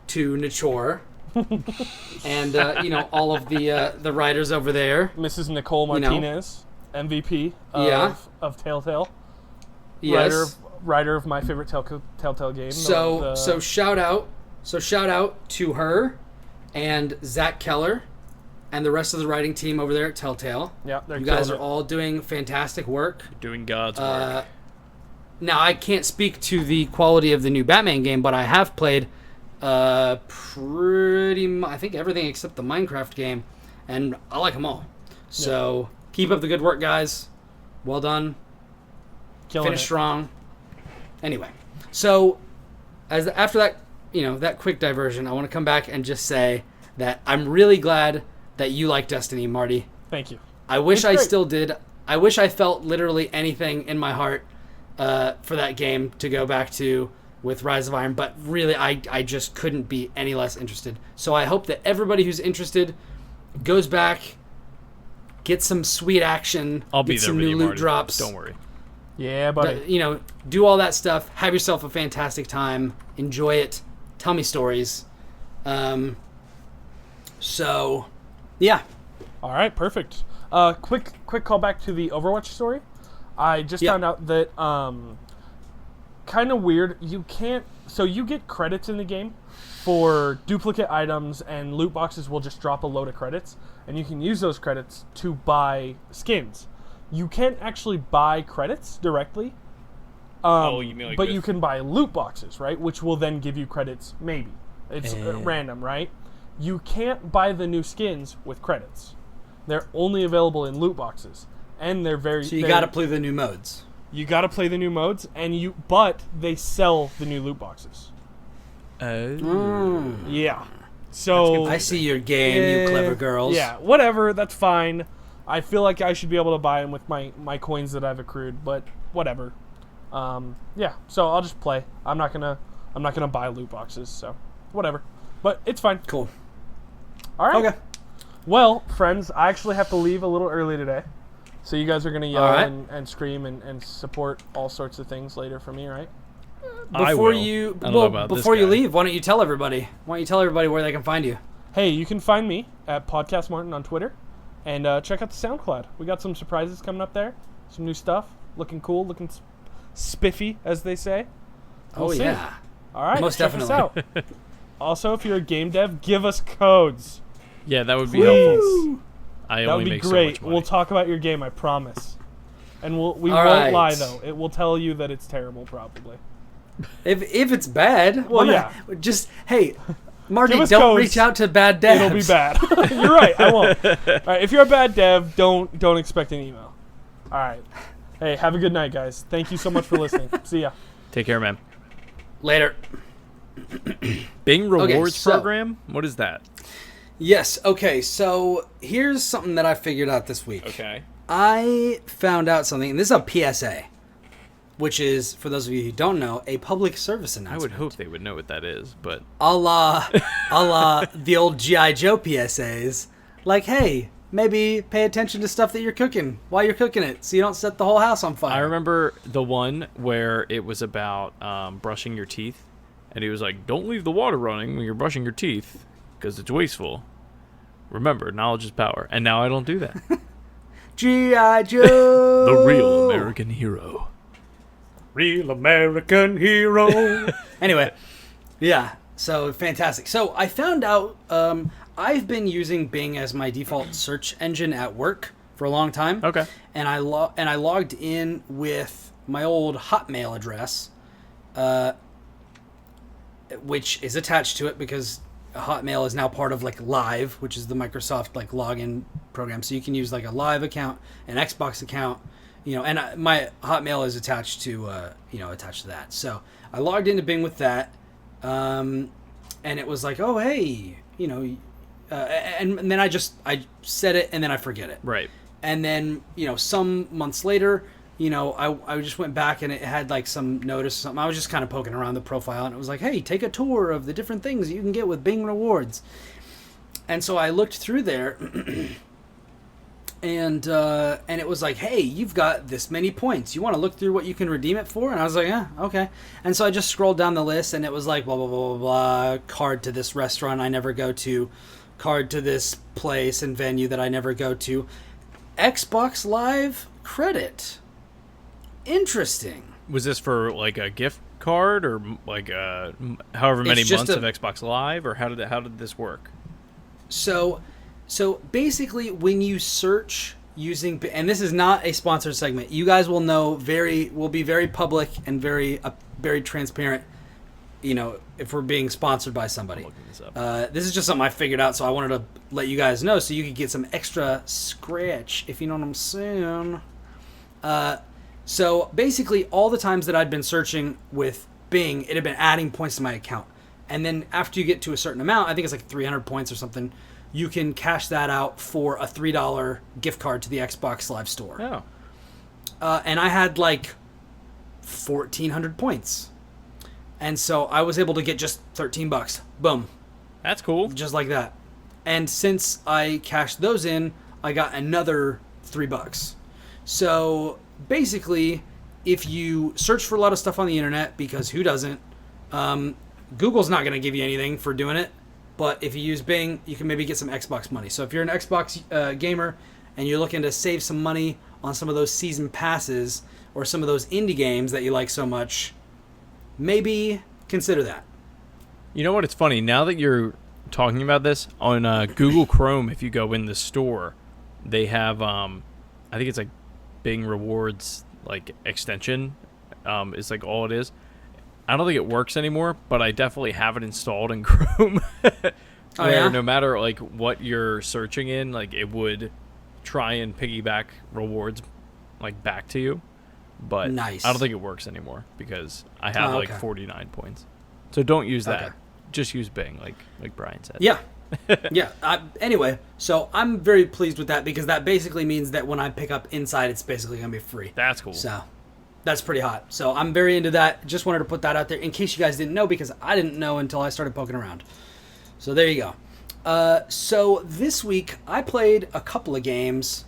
to Nachor and, all of the writers over there. Mrs. Nicole Martinez, MVP of Telltale. Yes. Writer of my favorite Telltale game. So shout out to her and Zach Keller and the rest of the writing team over there at Telltale. Yeah, you guys are all doing fantastic work. Doing God's work. Now, I can't speak to the quality of the new Batman game, but I have played I think everything except the Minecraft game, and I like them all. So keep up the good work, guys. Well done. Finish strong. Anyway, so after that, that quick diversion, I want to come back and just say that I'm really glad that you like Destiny, Marty. Thank you. I wish I still did. I wish I felt literally anything in my heart for that game to go back to with Rise of Iron, but really I just couldn't be any less interested. So I hope that everybody who's interested goes back, get some sweet action, I'll be get there some with new you, loot Marty. drops. Don't worry. Yeah, buddy. Do all that stuff. Have yourself a fantastic time. Enjoy it. Tell me stories. So, yeah. All right, perfect. Quick call back to the Overwatch story. I just found out that kind of weird. You get credits in the game for duplicate items, and loot boxes will just drop a load of credits, and you can use those credits to buy skins. You can't actually buy credits directly. You mean like but you can buy loot boxes, right? Which will then give you credits, maybe. It's random, right? You can't buy the new skins with credits. They're only available in loot boxes. And they're very... So you gotta play the new modes. You gotta play the new modes, but they sell the new loot boxes. Yeah. So... I see your game, you clever girls. Yeah, whatever, that's fine. I feel like I should be able to buy them with my coins that I've accrued, but whatever. So I'll just play. I'm not gonna buy loot boxes, so whatever. But it's fine. Cool. All right. Okay. Well, friends, I actually have to leave a little early today. So you guys are going to yell and scream and support all sorts of things later for me, right? Before you leave, why don't you tell everybody? Where they can find you? Hey, you can find me at Podcast Martin on Twitter. And check out the SoundCloud. We got some surprises coming up there. Some new stuff. Looking cool. Looking spiffy, as they say. We'll see. Yeah. All right. Most check definitely. Us out. Also, if you're a game dev, give us codes. Yeah, that would be Please. helpful. That would be great. So much money. We'll talk about your game, I promise. And we All won't lie, though. It will tell you that it's terrible, probably. If it's bad, just Marty, don't codes. reach out to bad devs. It'll be bad. You're right. I won't. All right. If you're a bad dev, don't expect an email. All right. Hey, have a good night, guys. Thank you so much for listening. See ya. Take care, man. Later. Bing Rewards Program? What is that? Yes. Okay. So here's something that I figured out this week. Okay. I found out something, and this is a PSA, which is, for those of you who don't know, a public service announcement. I would hope they would know what that is, but... A la the old G.I. Joe PSAs. Like, hey, maybe pay attention to stuff that you're cooking while you're cooking it, so you don't set the whole house on fire. I remember the one where it was about brushing your teeth, and he was like, don't leave the water running when you're brushing your teeth, because it's wasteful. Remember, knowledge is power. And now I don't do that. G.I. Joe! The real American hero. Real American hero. Anyway, yeah, so fantastic. So I found out I've been using Bing as my default search engine at work for a long time. Okay. And I logged in with my old Hotmail address, which is attached to it because Hotmail is now part of like Live, which is the Microsoft like login program. So you can use like a Live account, an Xbox account, and my Hotmail is attached to that. So I logged into Bing with that, and it was like, oh hey, and then I set it and then I forget it. Right. And then some months later, I just went back and it had like some notice or something. I was just kind of poking around the profile and it was like, hey, take a tour of the different things you can get with Bing Rewards. And so I looked through there and it was like, hey, you've got this many points. You want to look through what you can redeem it for? And I was like, yeah, okay. And so I just scrolled down the list and it was like, blah, blah, blah, blah, blah, card to this restaurant I never go to, card to this place and venue that I never go to, Xbox Live credit. Interesting. Was this for like a gift card or like however many months of Xbox Live, or how did this work? So basically, when you search using, and this is not a sponsored segment, you guys will know will be very public and very transparent. If we're being sponsored by somebody. I'm looking this up. This is just something I figured out, so I wanted to let you guys know so you could get some extra scratch, if you know what I'm saying. So basically, all the times that I'd been searching with Bing, it had been adding points to my account. And then after you get to a certain amount, I think it's like 300 points or something, you can cash that out for a $3 gift card to the Xbox Live Store. Oh. And I had like 1,400 points. And so I was able to get just $13. Boom. That's cool. Just like that. And since I cashed those in, I got another $3. So basically, if you search for a lot of stuff on the internet, because who doesn't, Google's not going to give you anything for doing it. But if you use Bing, you can maybe get some Xbox money. So if you're an Xbox gamer and you're looking to save some money on some of those season passes or some of those indie games that you like so much, maybe consider that. You know what? It's funny. Now that you're talking about this, on Google Chrome, if you go in the store, they have, I think it's like Bing Rewards like extension. Is like all it is. I don't think it works anymore, but I definitely have it installed in Chrome. Where no matter like what you're searching in, like it would try and piggyback rewards like back to you. But nice. I don't think it works anymore because I have like 49 points. So don't use that. Okay. Just use Bing, like Brian said. Yeah. Yeah. Anyway, so I'm very pleased with that because that basically means that when I pick up Inside, it's basically going to be free. That's cool. So that's pretty hot. So I'm very into that. Just wanted to put that out there in case you guys didn't know because I didn't know until I started poking around. So there you go. So this week I played a couple of games.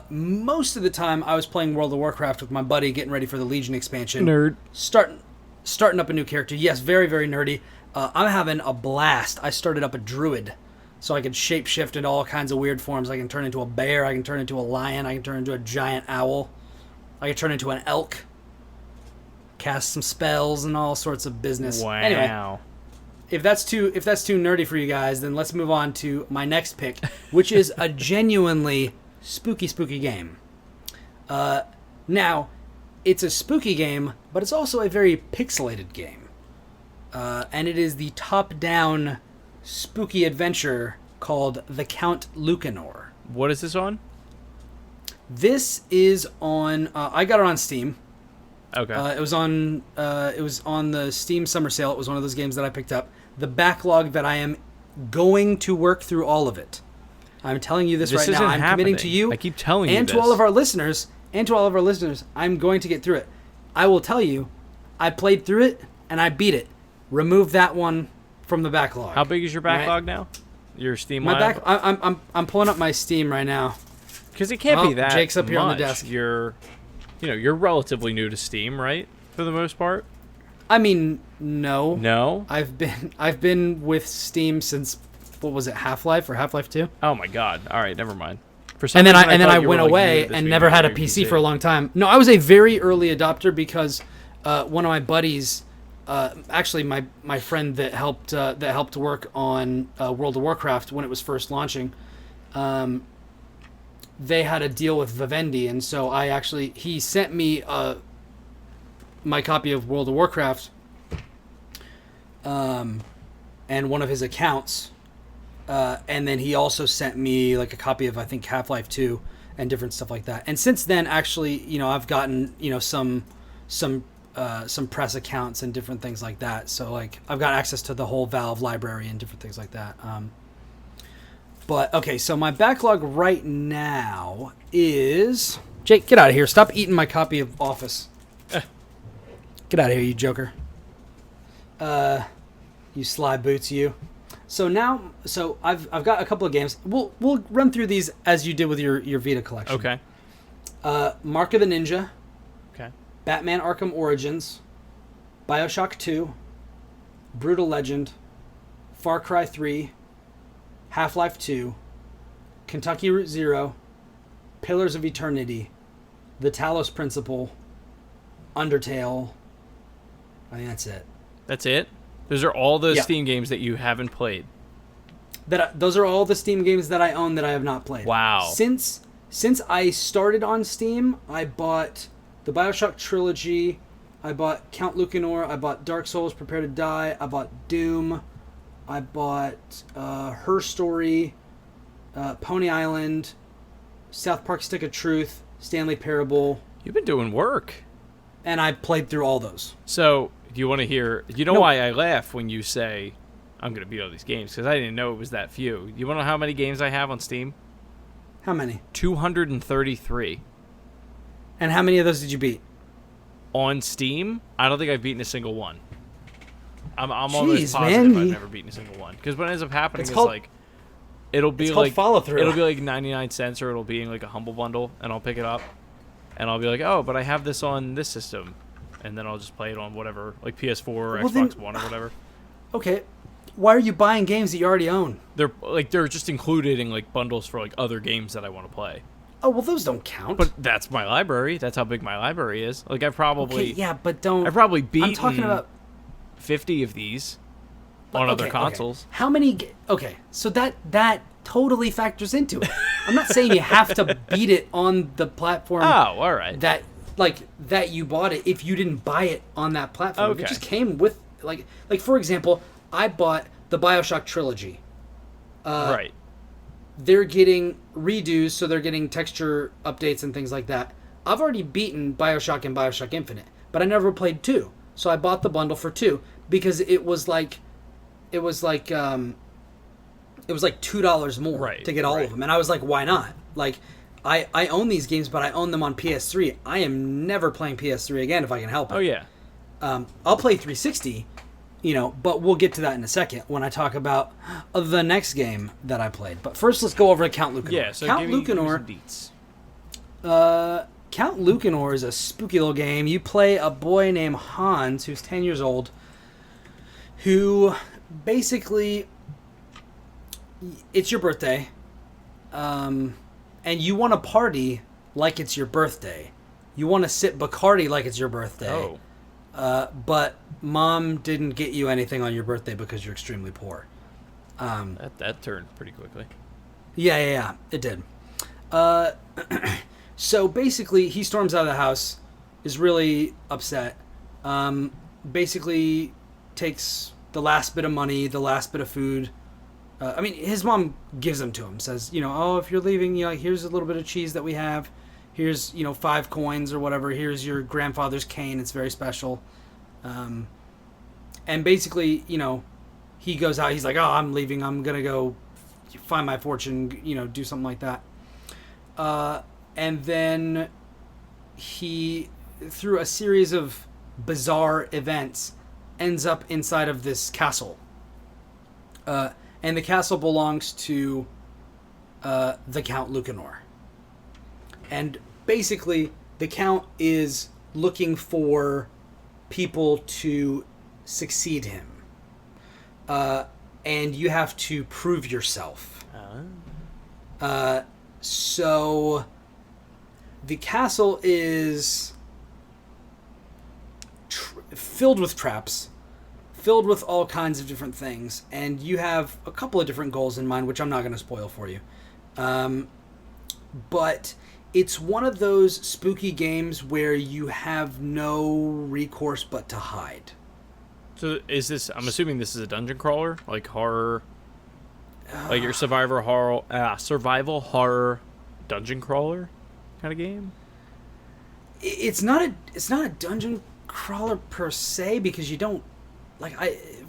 Most of the time I was playing World of Warcraft with my buddy getting ready for the Legion expansion. Nerd. Starting up a new character. Yes, very, very nerdy. I'm having a blast. I started up a druid so I could shapeshift into all kinds of weird forms. I can turn into a bear. I can turn into a lion. I can turn into a giant owl. I can turn into an elk. Cast some spells and all sorts of business. Wow. Anyway, if that's too nerdy for you guys, then let's move on to my next pick, which is a genuinely spooky game. Now, it's a spooky game, but it's also a very pixelated game. And it is the top-down spooky adventure called The Count Lucanor. What is this on? This is on... I got it on Steam. Okay. It was on the Steam Summer Sale. It was one of those games that I picked up. The backlog that I am going to work through all of it. I'm telling you this right now. I'm committing to you. I keep telling you and this. to all of our listeners, I'm going to get through it. I will tell you, I played through it and I beat it. Remove that one from the backlog. How big is your backlog now? Your Steam live? I'm pulling up my Steam right now. Because it can't be that Jake's up here much. on the desk. You're relatively new to Steam, right? For the most part. I mean, no. No? I've been with Steam since, what was it, Half-Life or Half-Life 2? Oh my god. All right, never mind. And then I went away and never had a PC for a long time. No, I was a very early adopter because one of my buddies, actually my friend that helped work on World of Warcraft when it was first launching, they had a deal with Vivendi, and so he sent me my copy of World of Warcraft, and one of his accounts, and then he also sent me like a copy of, I think, Half-Life 2 and different stuff like that. And since then, actually, I've gotten some press accounts and different things like that. So like I've got access to the whole Valve library and different things like that. But okay, so my backlog right now is Jake. Get out of here! Stop eating my copy of Office. Get out of here, you joker. You sly boots, you. So I've got a couple of games. We'll run through these as you did with your Vita collection. Okay. Mark of the Ninja. Okay. Batman Arkham Origins. BioShock 2. Brutal Legend. Far Cry 3. Half-Life 2. Kentucky Route Zero. Pillars of Eternity. The Talos Principle. Undertale. I think that's it. That's it? Those are all the Steam games that you haven't played. Those are all the Steam games that I own that I have not played. Wow. Since I started on Steam, I bought the BioShock trilogy, I bought Count Lucanor, I bought Dark Souls Prepare to Die, I bought Doom, I bought Her Story, Pony Island, South Park Stick of Truth, Stanley Parable. You've been doing work. And I played through all those. So, do you want to hear... why I laugh when you say, I'm going to beat all these games? Because I didn't know it was that few. You want to know how many games I have on Steam? How many? 233. And how many of those did you beat? On Steam, I don't think I've beaten a single one. I'm almost positive I've never beaten a single one. Because what ends up happening is like... It'll be like follow through. It'll be like 99 cents, or it'll be in like a Humble Bundle, and I'll pick it up. And I'll be like, oh, but I have this on this system. And then I'll just play it on whatever, like PS4 or Xbox One or whatever. Okay. Why are you buying games that you already own? They're just included in like bundles for like other games that I want to play. Oh, well, those don't count. But that's my library. That's how big my library is. Like I've probably but don't. I've probably beaten I'm talking about 50 of these on other consoles. Okay. How many? Okay, so that totally factors into it. I'm not saying you have to beat it on the platform. Oh, all right. That you bought it if you didn't buy it on that platform. Okay. It just came with like for example, I bought the BioShock trilogy. Right. They're getting redos, so they're getting texture updates and things like that. I've already beaten BioShock and BioShock Infinite, but I never played 2. So I bought the bundle for 2 because it was like $2 more to get all of them. And I was like, why not? Like, I own these games, but I own them on PS3. I am never playing PS3 again if I can help it. Oh, yeah. I'll play 360, but we'll get to that in a second when I talk about the next game that I played. But first, let's go over to Count Lucanor. Yeah, so Count give me some deets. Count Lucanor is a spooky little game. You play a boy named Hans, who's 10 years old, who basically... It's your birthday, and you want to party like it's your birthday. You want to sip Bacardi like it's your birthday. Oh. But mom didn't get you anything on your birthday because you're extremely poor. That turned pretty quickly. Yeah, it did. So basically, he storms out of the house, is really upset, basically takes the last bit of money, the last bit of food. His mom gives them to him, says, if you're leaving, here's a little bit of cheese that we have. Here's, 5 coins or whatever. Here's your grandfather's cane. It's very special. And basically, he goes out. He's like, oh, I'm leaving. I'm going to go find my fortune, do something like that. And then he, through a series of bizarre events, ends up inside of this castle. And the castle belongs to the Count Lucanor. And basically, the Count is looking for people to succeed him. And you have to prove yourself. So, the castle is filled with traps. Filled with all kinds of different things, and you have a couple of different goals in mind, which I'm not going to spoil for you. but it's one of those spooky games where you have no recourse but to hide. So is this? I'm assuming this is a dungeon crawler, like horror, like your survival horror dungeon crawler kind of game. It's not a dungeon crawler per se, because you don't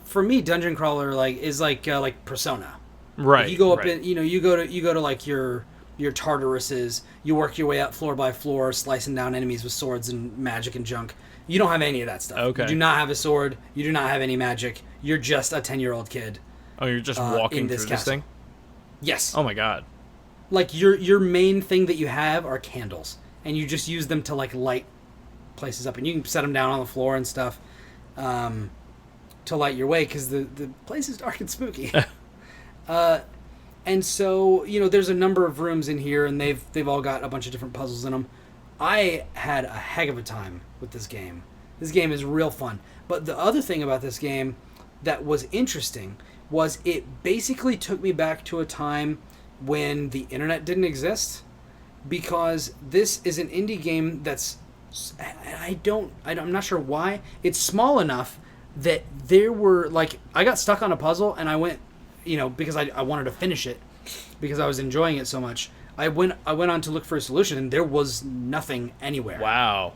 for me, dungeon crawler is like Persona. Right. Like you go up in, you go to like your Tartaruses, you work your way up floor by floor, slicing down enemies with swords and magic and junk. You don't have any of that stuff. Okay. You do not have a sword. You do not have any magic. You're just a 10-year-old kid. Oh, you're just walking through this thing? Yes. Oh my god. Like your main thing that you have are candles, and you just use them to like light places up, and you can set them down on the floor and stuff to light your way, because the place is dark and spooky. And so, there's a number of rooms in here, and they've all got a bunch of different puzzles in them. I had a heck of a time with this game. This game is real fun. But the other thing about this game that was interesting was it basically took me back to a time when the internet didn't exist, because this is an indie game that's, I'm not sure why. It's small enough that there were, I got stuck on a puzzle, and I went, because I wanted to finish it, because I was enjoying it so much. I went on to look for a solution, and there was nothing anywhere. Wow.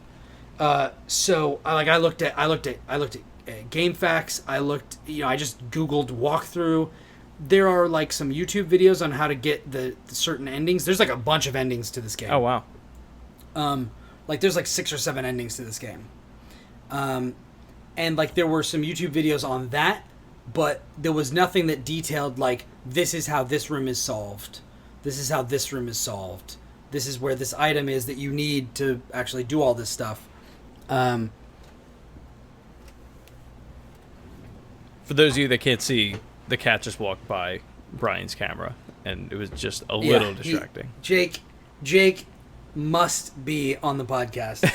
So I looked at GameFAQs. I just Googled walkthrough. There are some YouTube videos on how to get the certain endings. There's a bunch of endings to this game. Oh wow. There's 6 or 7 endings to this game. And there were some YouTube videos on that, but there was nothing that detailed this is how this room is solved. This is how this room is solved. This is where this item is that you need to actually do all this stuff. For those of you that can't see, the cat just walked by Brian's camera, and it was just a little distracting. Jake must be on the podcast.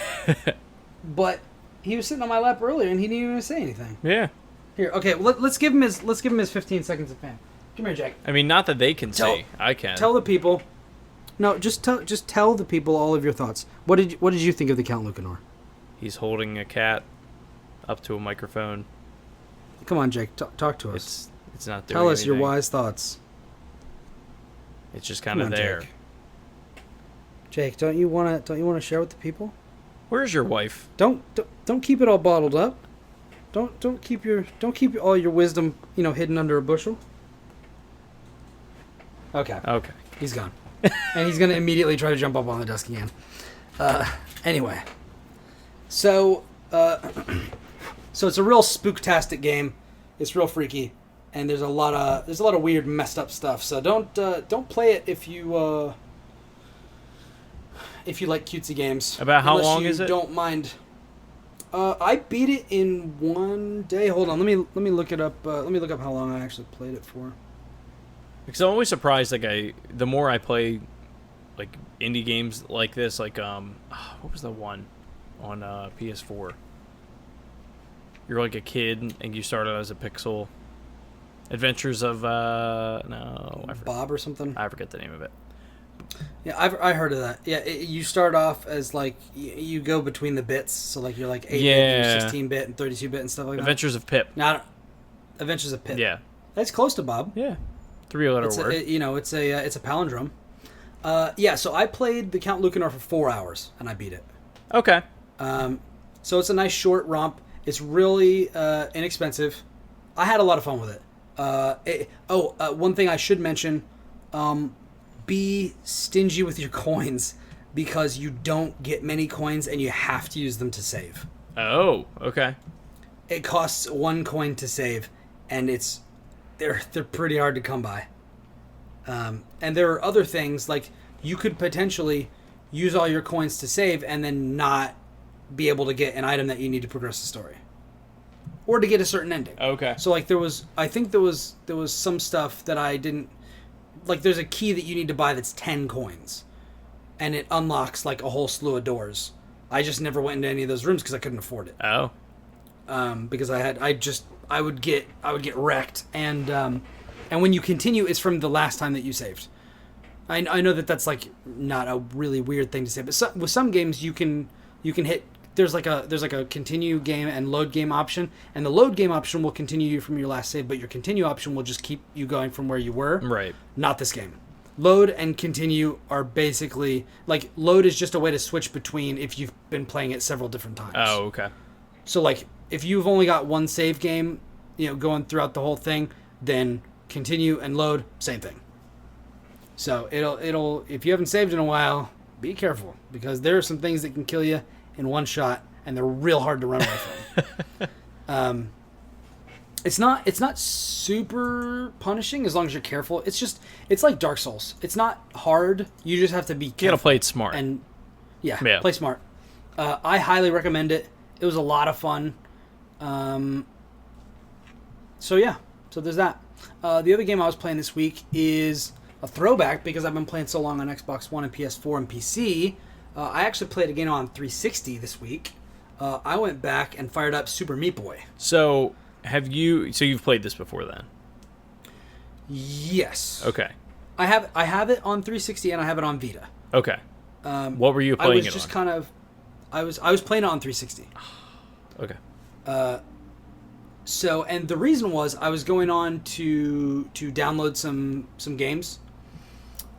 But he was sitting on my lap earlier, and he didn't even say anything. Yeah. Here, okay, let's give him his 15 seconds of fame. Come here, Jake. I mean, not that they can see. I can. Tell the people. No, just tell the people all of your thoughts. What did you think of the Count Lucanor? He's holding a cat up to a microphone. Come on, Jake. Talk to us. It's not doing Tell us anything. your wise thoughts. It's just kind of there. Jake, don't you want to share with the people? Where's your wife? Don't keep it all bottled up. Don't keep all your wisdom, hidden under a bushel. Okay. He's gone. And he's going to immediately try to jump up on the desk again. Anyway. So it's a real spooktastic game. It's real freaky, and there's a lot of weird, messed up stuff. So don't play it if you like cutesy games. About how long is it? Don't mind. I beat it in one day. Hold on, let me look it up. Let me look up how long I actually played it for. Because I'm always surprised. The more I play, indie games like this, what was the one on PS4? You're a kid and you start out as a pixel. Adventures of Bob or something. I forget the name of it. Yeah, I heard of that. Yeah, you start off as you go between the bits, so you're 8-bit, 16-bit, and 32-bit and stuff like that. Adventures of Pip. Adventures of Pip. Yeah, that's close to Bob. Yeah, 3-letter word. It's a palindrome. So I played the Count Lucanor for 4 hours and I beat it. Okay. So it's a nice short romp. It's really inexpensive. I had a lot of fun with it. One thing I should mention. Be stingy with your coins, because you don't get many coins and you have to use them to save. Oh, okay. It costs 1 coin to save, and they're pretty hard to come by. And there are other things, you could potentially use all your coins to save and then not be able to get an item that you need to progress the story, or to get a certain ending. Okay. So there was some stuff that I didn't. There's a key that you need to buy that's 10 coins, and it unlocks a whole slew of doors. I just never went into any of those rooms because I couldn't afford it. Oh. Because I would get wrecked, and when you continue, it's from the last time that you saved. I know that that's like not a really weird thing to say, but with some games you can hit. There's like a continue game and load game option, and the load game option will continue you from your last save, but your continue option will just keep you going from where you were. Right. Not this game. Load and continue are basically like load is just a way to switch between if you've been playing it several different times. Oh, okay. So like if you've only got one save game, going throughout the whole thing, then continue and load, same thing. So it'll if you haven't saved in a while, be careful because there are some things that can kill you in one shot, and they're real hard to run away from. It's not super punishing as long as you're careful. It's like Dark Souls. It's not hard. You just have to be careful. You gotta play it smart. And play smart. I highly recommend it. It was a lot of fun. So there's that. The other game I was playing this week is a throwback because I've been playing so long on Xbox One and PS4 and PC. I actually played a game on 360 this week. I went back and fired up Super Meat Boy. So you've played this before then? Yes. Okay. I have it on 360 and I have it on Vita. Okay. What were you playing it on? I was playing it on 360. Okay. So, and the reason was I was going on to download some games.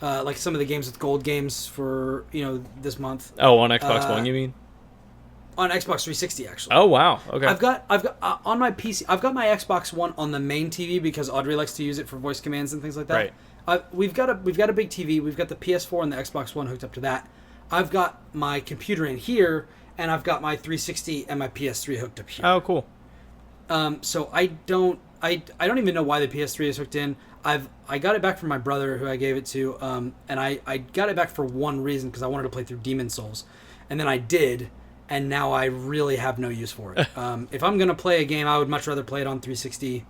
Like some of the games with gold games for, this month. Oh, on Xbox One, you mean? On Xbox 360, actually. Oh, wow. Okay. I've got on my PC. I've got my Xbox One on the main TV because Audrey likes to use it for voice commands and things like that. Right. We've got a big TV. We've got the PS4 and the Xbox One hooked up to that. I've got my computer in here, and I've got my 360 and my PS3 hooked up here. Oh, cool. So I don't even know why the PS3 is hooked in. I got it back from my brother who I gave it to, and I got it back for one reason because I wanted to play through Demon Souls, and then I did, and now I really have no use for it. If I'm gonna play a game, I would much rather play it on 360,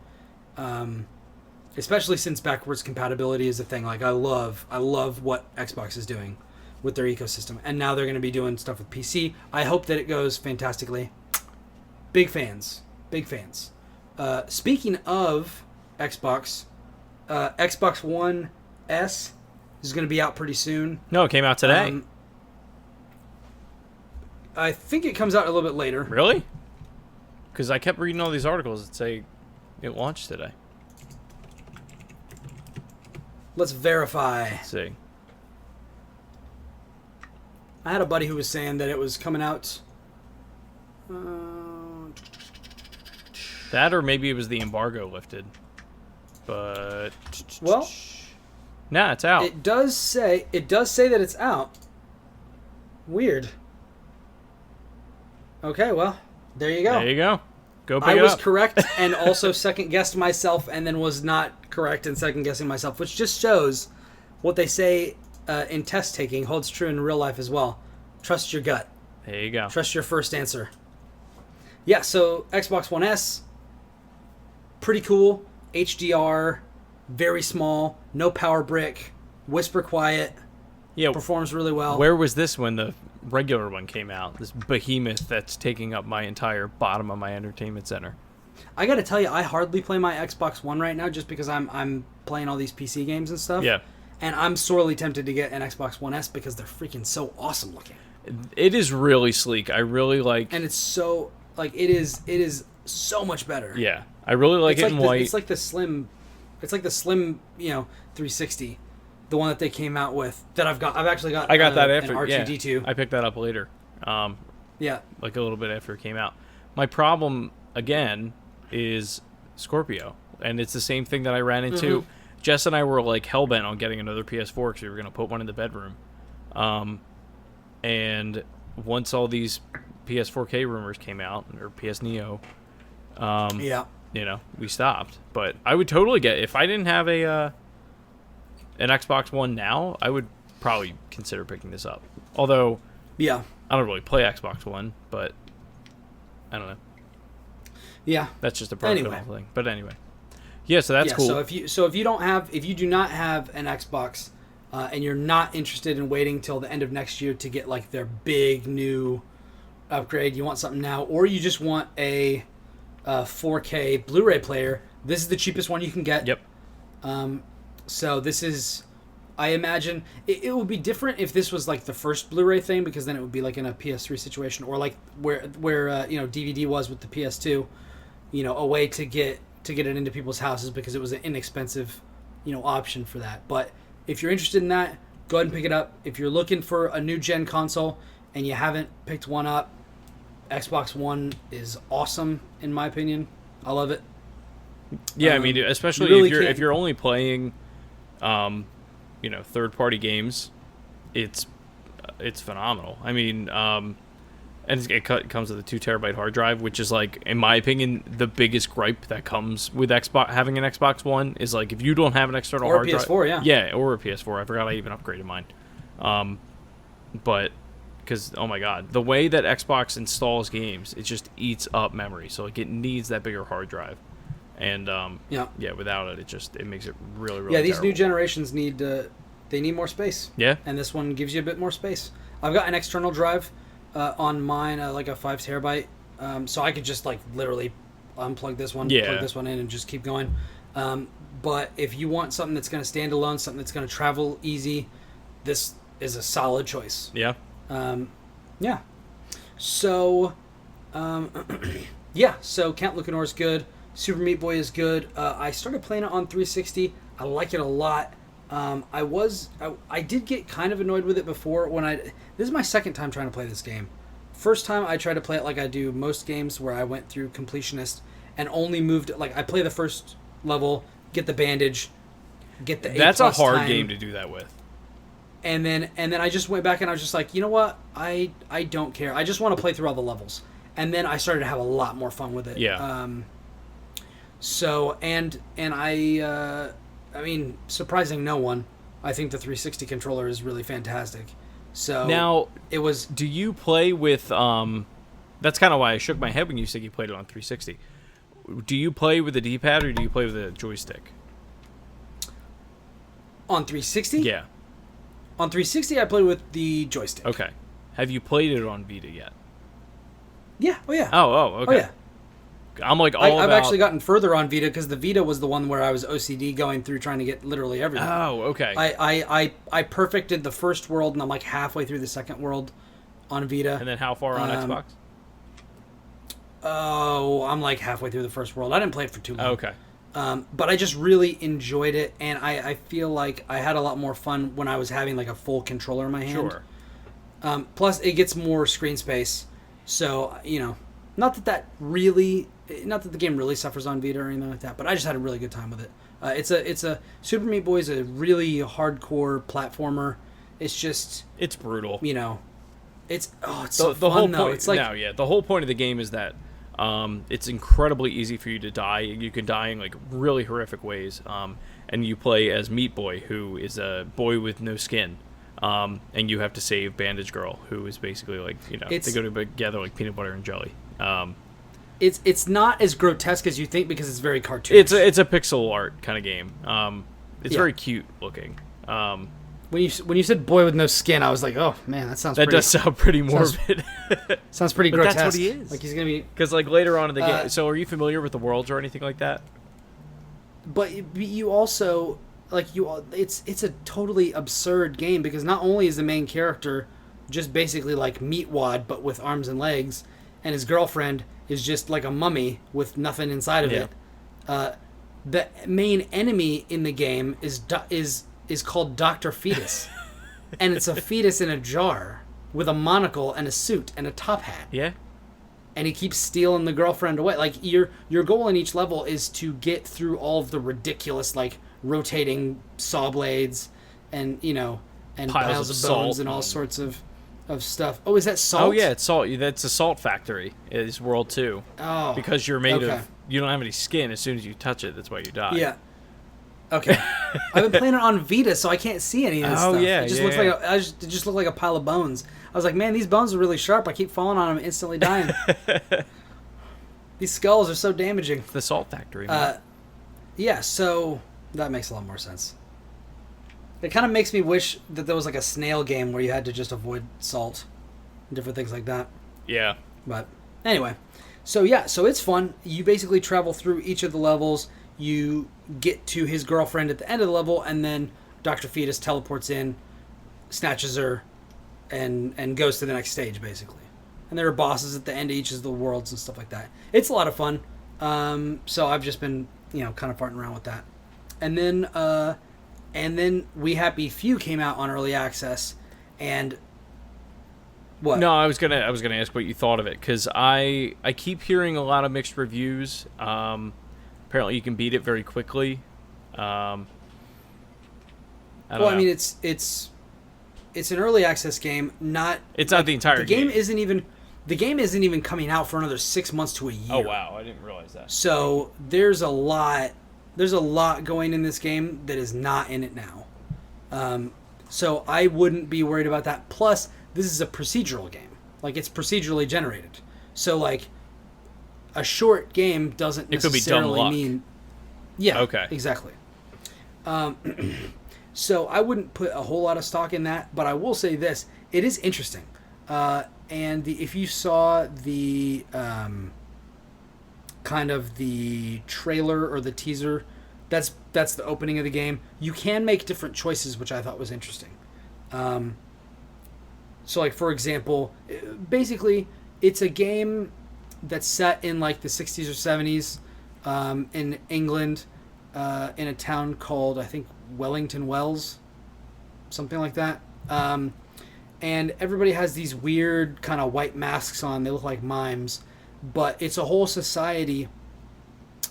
especially since backwards compatibility is a thing. Like I love what Xbox is doing with their ecosystem, and now they're gonna be doing stuff with PC. I hope that it goes fantastically. Big fans. Speaking of Xbox. Xbox One S is going to be out pretty soon. No, it came out today. I think it comes out a little bit later. Really? Because I kept reading all these articles that say it launched today. Let's verify. Let's see. I had a buddy who was saying that it was coming out. That or maybe it was the embargo lifted. But it's out. It does say that it's out. Weird. Okay, well, there you go. There you go. Go pick it up. I was correct and also second guessed myself and then was not correct and second guessing myself, which just shows what they say in test taking holds true in real life as well. Trust your gut. There you go. Trust your first answer. Yeah, so Xbox One S, pretty cool. HDR, very small, no power brick, whisper quiet, performs really well. Where was this when the regular one came out? This behemoth that's taking up my entire bottom of my entertainment center. I got to tell you, I hardly play my Xbox One right now just because I'm playing all these PC games and stuff. Yeah. And I'm sorely tempted to get an Xbox One S because they're freaking so awesome looking. It is really sleek. I really like... And it's so... it is so much better. Yeah. I really like it in white. It's like the slim, 360, the one that they came out with that I've actually got. I got that after an R2D2. Yeah, I picked that up later. Yeah, like a little bit after it came out. My problem again is Scorpio, and it's the same thing that I ran into. Mm-hmm. Jess and I were like hellbent on getting another PS4 because we were going to put one in the bedroom. And once all these PS4K rumors came out, or PS Neo, we stopped. But I would totally get, if I didn't have an Xbox One now, I would probably consider picking this up. Although, I don't really play Xbox One, but I don't know. Yeah, that's just a personal thing. But anyway, so that's cool. So if you do not have an Xbox, and you're not interested in waiting till the end of next year to get like their big new upgrade, you want something now, or you just want a 4K Blu-ray player, this is the cheapest one you can get. Yep. So this is I imagine it would be different if this was like the first Blu-ray thing, because then it would be like in a PS3 situation, or like where DVD was with the PS2, a way to get it into people's houses because it was an inexpensive, option for that. But if you're interested in that, go ahead and pick it up. If you're looking for a new gen console and you haven't picked one up, Xbox One is awesome in my opinion. I love it. Yeah, I mean, especially really if you're only playing, third-party games, it's phenomenal. I mean, and it comes with a 2 terabyte hard drive, which is like, in my opinion, the biggest gripe that comes with having an Xbox One is like if you don't have an external hard drive, or a PS4, yeah, or a PS4. I forgot I even upgraded mine, but. Because, oh my god, the way that Xbox installs games, it just eats up memory. So like, it needs that bigger hard drive. And, without it, it makes it really, really these terrible. new generations need more space. Yeah. And this one gives you a bit more space. I've got an external drive on mine, like a 5 terabyte. So I could just, like, literally unplug this one, plug this one in, and just keep going. But if you want something that's going to stand alone, something that's going to travel easy, this is a solid choice. Yeah. So Count Lucanor is good. Super Meat Boy is good. I started playing it on 360. I like it a lot. I did get kind of annoyed with it before this is my second time trying to play this game. First time I tried to play it like I do most games, where I went through completionist and only moved, like, I play the first level, get the bandage, get the That's a hard time. game to do that with. And then I just went back and I was just like, you know what? I don't care. I just want to play through all the levels. And then I started to have a lot more fun with it. Yeah. So I mean, surprising no one, I think the 360 controller is really fantastic. So now it was. Do you play with? That's kind of why I shook my head when you said you played it on 360. Do you play with a D-pad or do you play with a joystick? On 360? Yeah. On 360, I played with the joystick. Okay. Have you played it on Vita yet? Yeah. Oh, yeah. Oh, okay. Oh, yeah. I'm like I've actually gotten further on Vita because the Vita was the one where I was OCD going through trying to get literally everything. Oh, okay. I perfected the first world, and I'm like halfway through the second world on Vita. And then how far on Xbox? Oh, I'm like halfway through the first world. I didn't play it for too long. Oh, okay. But I just really enjoyed it, and I feel like I had a lot more fun when I was having like a full controller in my hand. Sure. Plus, it gets more screen space, so not that the game really suffers on Vita or anything like that. But I just had a really good time with it. It's a Super Meat Boy is a really hardcore platformer. It's brutal. It's so fun though. It's like the whole point of the game is that. It's incredibly easy for you to die. You can die in like really horrific ways. And you play as Meat Boy, who is a boy with no skin. And you have to save Bandage Girl, who is basically like, they go together like peanut butter and jelly. It's not as grotesque as you think because it's very cartoonish. It's a pixel art kind of game. It's very cute looking. When you said boy with no skin, I was like, oh man, that does sound pretty morbid. Sounds pretty grotesque. That's what he is. Like he's gonna be because like later on in the game. So are you familiar with the worlds or anything like that? But you also it's a totally absurd game because not only is the main character just basically like Meatwad but with arms and legs, and his girlfriend is just like a mummy with nothing inside of it. The main enemy in the game is called Dr. Fetus. And it's a fetus in a jar with a monocle and a suit and a top hat. Yeah. And he keeps stealing the girlfriend away. Like your goal in each level is to get through all of the ridiculous like rotating saw blades and piles of bones and all sorts of stuff. Oh, is that salt? Oh yeah, it's salt. That's a salt factory. Is World 2. Oh. Because you're made of you don't have any skin. As soon as you touch it, that's why you die. Yeah. Okay, I've been playing it on Vita, so I can't see any of this stuff. Yeah, it just looked like a pile of bones. I was like, man, these bones are really sharp. I keep falling on them, instantly dying. These skulls are so damaging. The salt factory. Yeah, so that makes a lot more sense. It kind of makes me wish that there was like a snail game where you had to just avoid salt and different things like that. Yeah. But anyway, so it's fun. You basically travel through each of the levels. You get to his girlfriend at the end of the level, and then Dr. Fetus teleports in, snatches her, and goes to the next stage, basically. And there are bosses at the end of each of the worlds and stuff like that. It's a lot of fun. So I've just been, kind of farting around with that. And then We Happy Few came out on early access, and what? No, I was gonna ask what you thought of it, because I keep hearing a lot of mixed reviews. Apparently, you can beat it very quickly. I mean, it's an early access game. It's not the entire game. The game isn't even coming out for another 6 months to a year. Oh wow, I didn't realize that. So there's a lot going in this game that is not in it now. So I wouldn't be worried about that. Plus, this is a procedural game. Like, it's procedurally generated. So, like, a short game doesn't necessarily mean... Yeah, okay. Exactly. So I wouldn't put a whole lot of stock in that, but I will say this. It is interesting. And if you saw the kind of the trailer or the teaser, that's the opening of the game. You can make different choices, which I thought was interesting. So, like, for example, basically, it's a game that's set in, like, the 60s or 70s in England, in a town called, I think, Wellington Wells, something like that. And everybody has these weird kind of white masks on. They look like mimes. But it's a whole society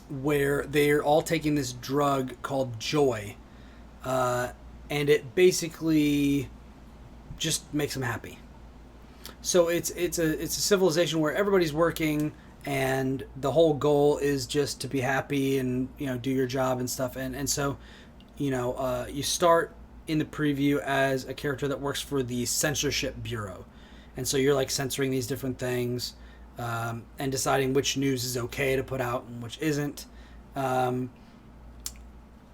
where they're all taking this drug called joy. And it basically just makes them happy. So it's a civilization where everybody's working, and the whole goal is just to be happy and do your job and stuff. And so you start in the preview as a character that works for the censorship bureau, and so you're like censoring these different things and deciding which news is okay to put out and which isn't. And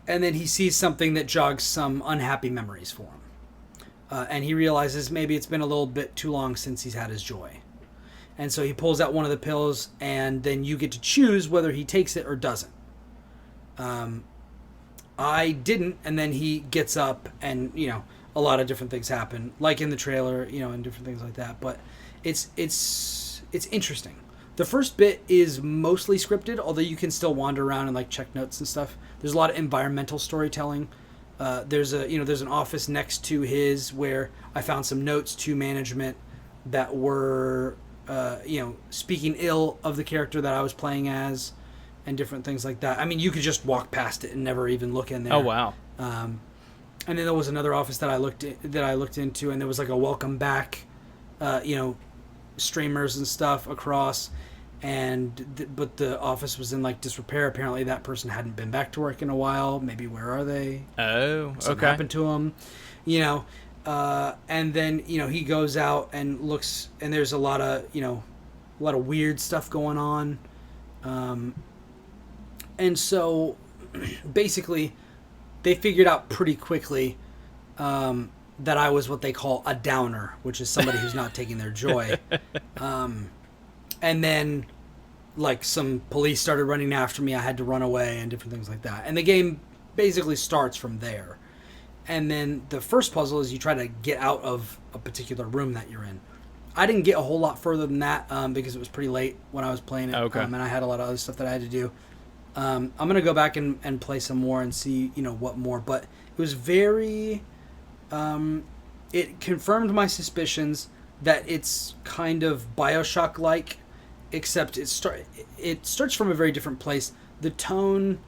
then he sees something that jogs some unhappy memories for him. And he realizes maybe it's been a little bit too long since he's had his joy. And so he pulls out one of the pills, and then you get to choose whether he takes it or doesn't. I didn't, and then he gets up, and, a lot of different things happen, like in the trailer, and different things like that. But it's interesting. The first bit is mostly scripted, although you can still wander around and, like, check notes and stuff. There's a lot of environmental storytelling. There's an office next to his where I found some notes to management that were, speaking ill of the character that I was playing as, and different things like that. I mean, you could just walk past it and never even look in there. Oh wow! And then there was another office that I looked into, and there was like a welcome back, streamers and stuff across. But the office was in like disrepair. Apparently, that person hadn't been back to work in a while. Maybe where are they? Oh, Something happened to him, And then he goes out and looks, and there's a lot of weird stuff going on. And so, basically, they figured out pretty quickly that I was what they call a downer, which is somebody who's not taking their joy. And then, like, some police started running after me. I had to run away and different things like that. And the game basically starts from there. And then the first puzzle is you try to get out of a particular room that you're in. I didn't get a whole lot further than that because it was pretty late when I was playing it. Okay. And I had a lot of other stuff that I had to do. I'm going to go back and play some more and see, what more. But it was very... it confirmed my suspicions that it's kind of Bioshock-like, except it starts from a very different place. The tone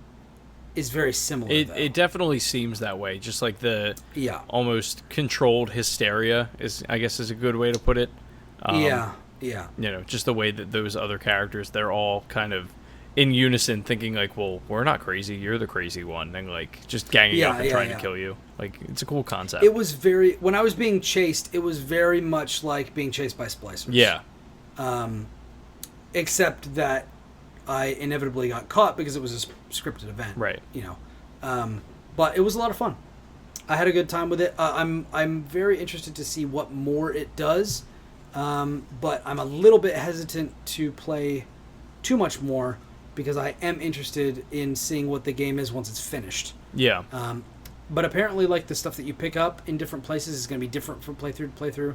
is very similar. It definitely seems that way. Just like the almost controlled hysteria is a good way to put it. Yeah. Just the way that those other characters, they're all kind of in unison, thinking like, well, we're not crazy, you're the crazy one, and like just ganging up and trying to kill you. Like, it's a cool concept. It was when I was being chased, it was very much like being chased by splicers. Yeah. Except that I inevitably got caught because it was a scripted event. Right. But it was a lot of fun. I had a good time with it. I'm very interested to see what more it does. But I'm a little bit hesitant to play too much more because I am interested in seeing what the game is once it's finished. Yeah. But apparently, like, the stuff that you pick up in different places is going to be different from playthrough to playthrough.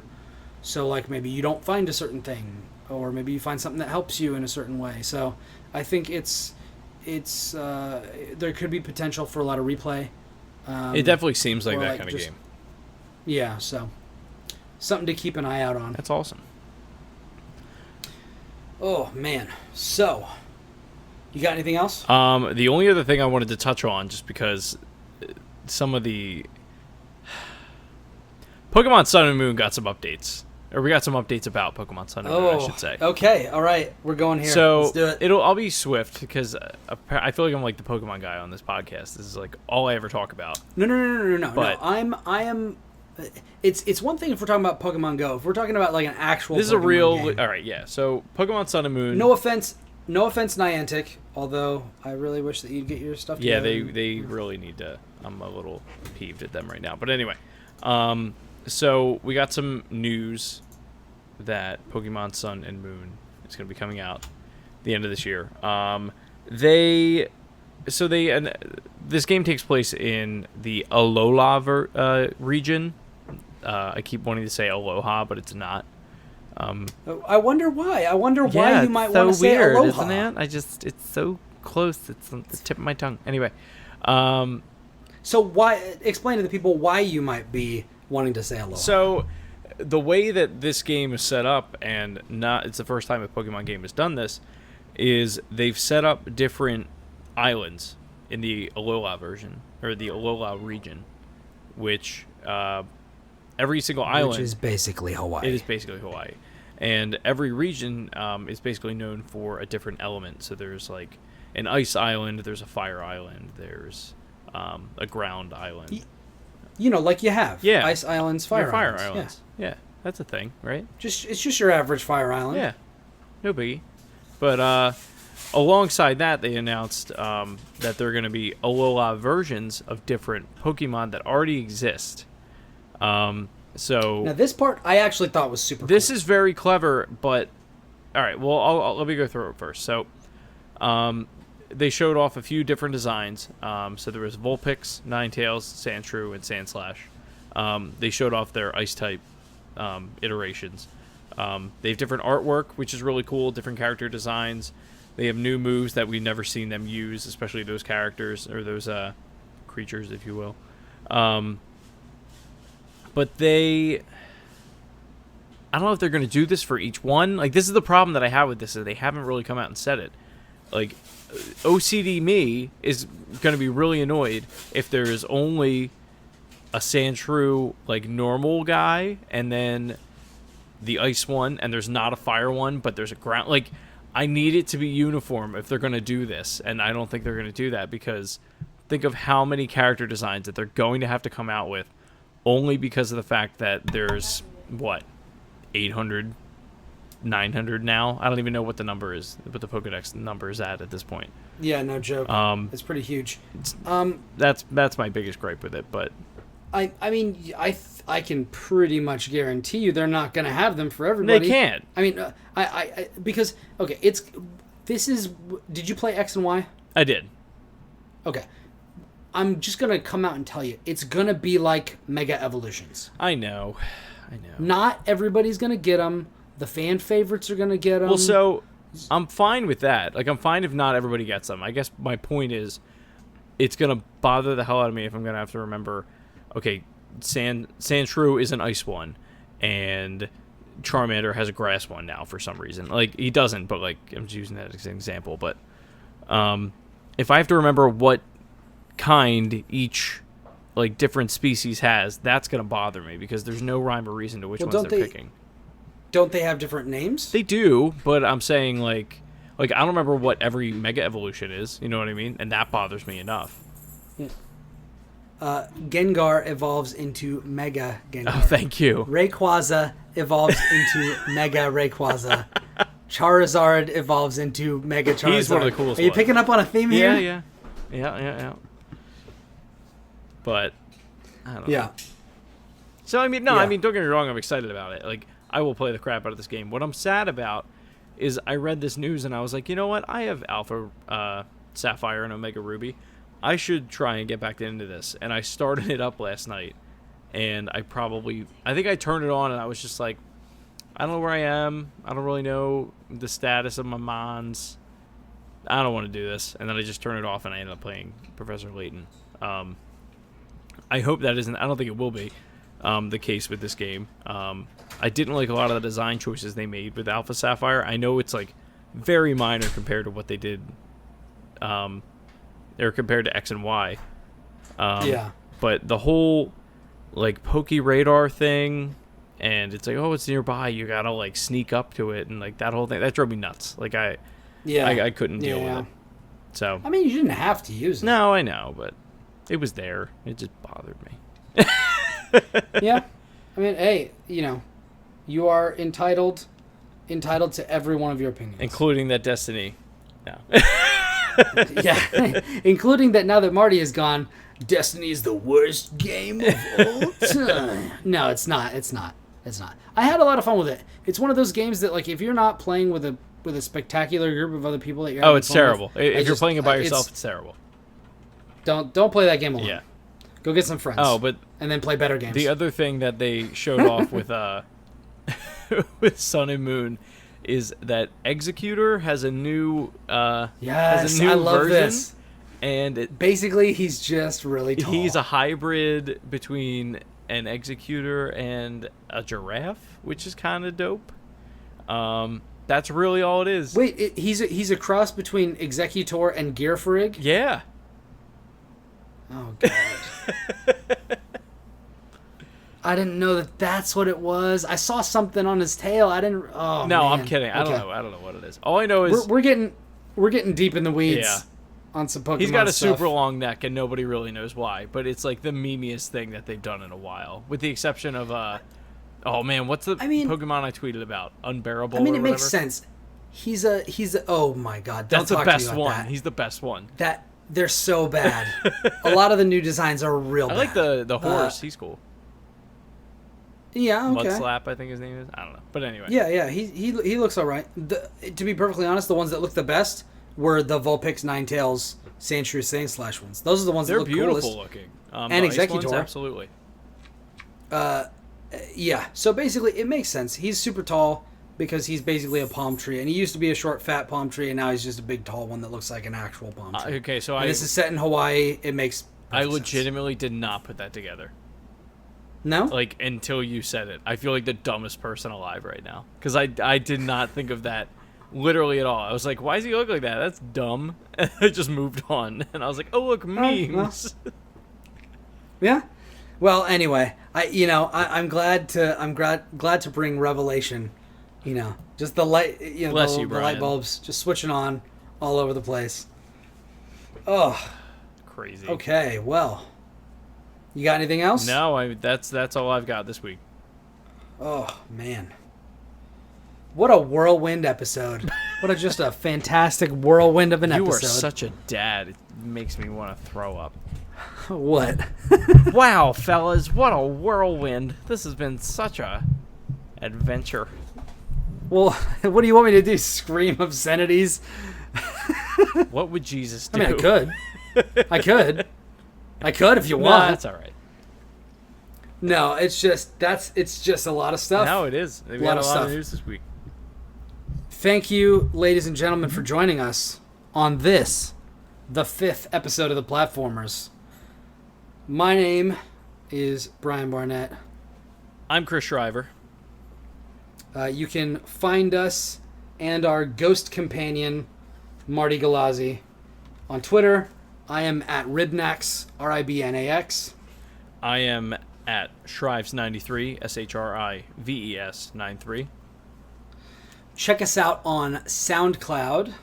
So, like, maybe you don't find a certain thing, or maybe you find something that helps you in a certain way. So, I think it's there could be potential for a lot of replay. It definitely seems like that kind of game. Yeah, so something to keep an eye out on. That's awesome. Oh, man. So, you got anything else? The only other thing I wanted to touch on, just because some of the Pokemon Sun and Moon got some updates. Or we got some updates about Pokemon Sun and Moon, I should say. Okay, all right. We're going here. So let's do it. I'll be swift, because I feel like I'm like the Pokemon guy on this podcast. This is like all I ever talk about. No. But I am. It's one thing if we're talking about Pokemon Go. If we're talking about like an actual, this is Pokemon a real. game. All right, yeah. So Pokemon Sun and Moon. No offense, Niantic. Although I really wish that you'd get your stuff Yeah, together. they really need to. I'm a little peeved at them right now. But anyway, so we got some news that Pokemon Sun and Moon is going to be coming out the end of this year. This game takes place in the Alola region. I keep wanting to say Aloha, but it's not. I wonder why. I wonder why you might want to say weird, Aloha. Isn't it? It's so close. It's on the tip of my tongue. Anyway, so why? Explain to the people why you might be wanting to say Aloha. So, the way that this game is set up, and it's the first time a Pokemon game has done this, is they've set up different islands in the Alola version, or the Alola region, which every single island... Which is basically Hawaii. It is basically Hawaii. And every region is basically known for a different element. So there's like an ice island, there's a fire island, there's a ground island. You know, like you have. Yeah. Ice islands, fire islands. Yeah, that's a thing, right? It's just your average fire island. Yeah, no biggie. But alongside that, they announced that there are going to be Alola versions of different Pokemon that already exist. So now this part I actually thought was super. This cool. is very clever, but all right. Well, I'll let me go through it first. So, they showed off a few different designs. So there was Vulpix, Ninetales, Sandshrew, and Sandslash. They showed off their Ice type iterations. They have different artwork, which is really cool. Different character designs. They have new moves that we've never seen them use, especially those characters or those creatures, if you will. But I don't know if they're going to do this for each one. Like, this is the problem that I have with this, is they haven't really come out and said it. Like, OCD me is going to be really annoyed if there's only a Sandshrew, like, normal guy, and then the ice one, and there's not a fire one, but there's a ground. Like, I need it to be uniform if they're going to do this, and I don't think they're going to do that, because think of how many character designs that they're going to have to come out with, only because of the fact that there's, 800, 900 now? I don't even know what the number is, what the Pokedex number is at this point. Yeah, no joke. It's pretty huge. That's my biggest gripe with it, but... I mean, I can pretty much guarantee you they're not going to have them for everybody. They can't. I mean, because, okay, did you play X and Y? I did. Okay. I'm just going to come out and tell you, it's going to be like Mega Evolutions. I know. Not everybody's going to get them. The fan favorites are going to get them. Well, so I'm fine with that. Like, I'm fine if not everybody gets them. I guess my point is, it's going to bother the hell out of me if I'm going to have to remember, okay, Sandshrew is an ice one, and Charmander has a grass one now for some reason. Like, he doesn't, but, like, I'm just using that as an example. But if I have to remember what kind each, like, different species has, that's going to bother me, because there's no rhyme or reason to which ones they're picking. Don't they have different names? They do, but I'm saying, like I don't remember what every Mega Evolution is, you know what I mean? And that bothers me enough. Yeah. Gengar evolves into Mega Gengar. Oh, thank you. Rayquaza evolves into Mega Rayquaza. Charizard evolves into Mega Charizard. He's one of the coolest Are you picking up on a theme here? Yeah. But, I don't know. Yeah. So, I mean, don't get me wrong, I'm excited about it. Like, I will play the crap out of this game. What I'm sad about is I read this news and I was like, you know what? I have Alpha Sapphire and Omega Ruby. I should try and get back into this. And I started it up last night, and I think I turned it on, and I was just like, I don't know where I am. I don't really know the status of my mons. I don't want to do this. And then I just turned it off, and I ended up playing Professor Layton. I hope that isn't, I don't think it will be the case with this game. I didn't like a lot of the design choices they made with Alpha Sapphire. I know it's like very minor compared to what they did, or compared to X and Y. Yeah. But the whole like Poke Radar thing, and it's like, oh, it's nearby, you gotta like sneak up to it, and like that whole thing, that drove me nuts. Like I couldn't deal with it. So I mean, you didn't have to use it. No, I know, but it was there. It just bothered me. Yeah. I mean, hey, you are entitled to every one of your opinions, including that Destiny. No. Yeah, including that now that Marty is gone, Destiny is the worst game of all time. No, it's not. It's not. I had a lot of fun with it. It's one of those games that, like, if you're not playing with a spectacular group of other people that you're it's terrible. If you're playing it by yourself, it's terrible. Don't play that game alone. Yeah. Go get some friends. Oh, but and then play better games. The other thing that they showed off with with Sun and Moon is that Executor has a new I love version, this. And basically he's just really tall. He's a hybrid between an Executor and a giraffe, which is kind of dope. That's really all it is. Wait, he's a cross between Executor and Gearfrig? Yeah. Oh god. I didn't know that that's what it was. I saw something on his tail. I didn't. Oh no, man. I'm kidding. I don't know. I don't know what it is. All I know is we're getting deep in the weeds. Yeah. On some Pokemon He's got a stuff. super long neck, and nobody really knows why. But it's like the memeiest thing that they've done in a while, with the exception of oh man, what's the Pokemon I tweeted about? Unbearable. I mean, or it whatever? makes sense. He's a. Oh my god, don't that's the talk best to me about one. that. He's the best one. They're so bad. A lot of the new designs are real. I like the horse. He's cool. Yeah, okay. Mudslap, I think his name is. I don't know, but anyway. Yeah. He looks all right. To be perfectly honest, the ones that look the best were the Vulpix, Ninetales, Sandshrew, Sandslash ones. Those are the ones that look beautiful coolest. looking. And Executor, ones, absolutely. Yeah. So basically, it makes sense. He's super tall because he's basically a palm tree, and he used to be a short, fat palm tree, and now he's just a big, tall one that looks like an actual palm tree. Okay, so this is set in Hawaii. It makes. I legitimately did not put that together. No? Like, until you said it. I feel like the dumbest person alive right now. Because I did not think of that literally at all. I was like, why does he look like that? That's dumb. And I just moved on. And I was like, oh, look, memes. Well. Yeah. Well, anyway, I'm glad to bring revelation. Just the light, the light bulbs just switching on all over the place. Oh. Crazy. Okay, well. You got anything else? No, that's all I've got this week. Oh, man. What a whirlwind episode. Just a fantastic whirlwind of an episode. You are such a dad. It makes me want to throw up. What? Wow, fellas, what a whirlwind. This has been such a adventure. Well, what do you want me to do? Scream obscenities? What would Jesus do? I mean, I could. I could if you want. No, that's all right. No, it's just a lot of stuff. No, it is. We got a lot of news this week. Thank you, ladies and gentlemen, for joining us on the 5th episode of The Platformers. My name is Brian Barnett. I'm Chris Shriver. You can find us and our ghost companion, Marty Galazzi, on Twitter. I am at Ribnax, Ribnax. I am at Shrives93, SHRIVES 93. Check us out on SoundCloud.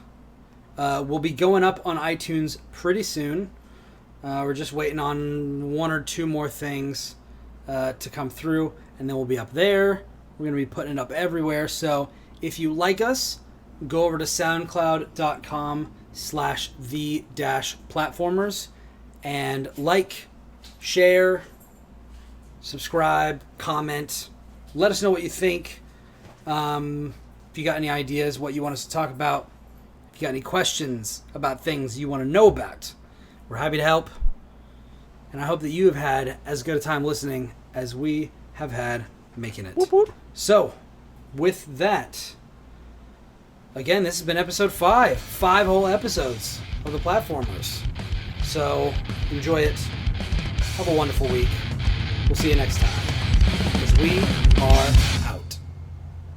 We'll be going up on iTunes pretty soon. We're just waiting on one or two more things to come through, and then we'll be up there. We're going to be putting it up everywhere. So if you like us, go over to soundcloud.com/the-platformers and like, share, subscribe, comment. Let us know what you think. If you got any ideas, what you want us to talk about. If you got any questions about things you want to know about, We're happy to help. And I hope that you have had as good a time listening as we have had making it. Whoop, whoop. So, with that, again, this has been episode 5. 5 whole episodes of the Platformers. So, enjoy it. Have a wonderful week. We'll see you next time. Because we are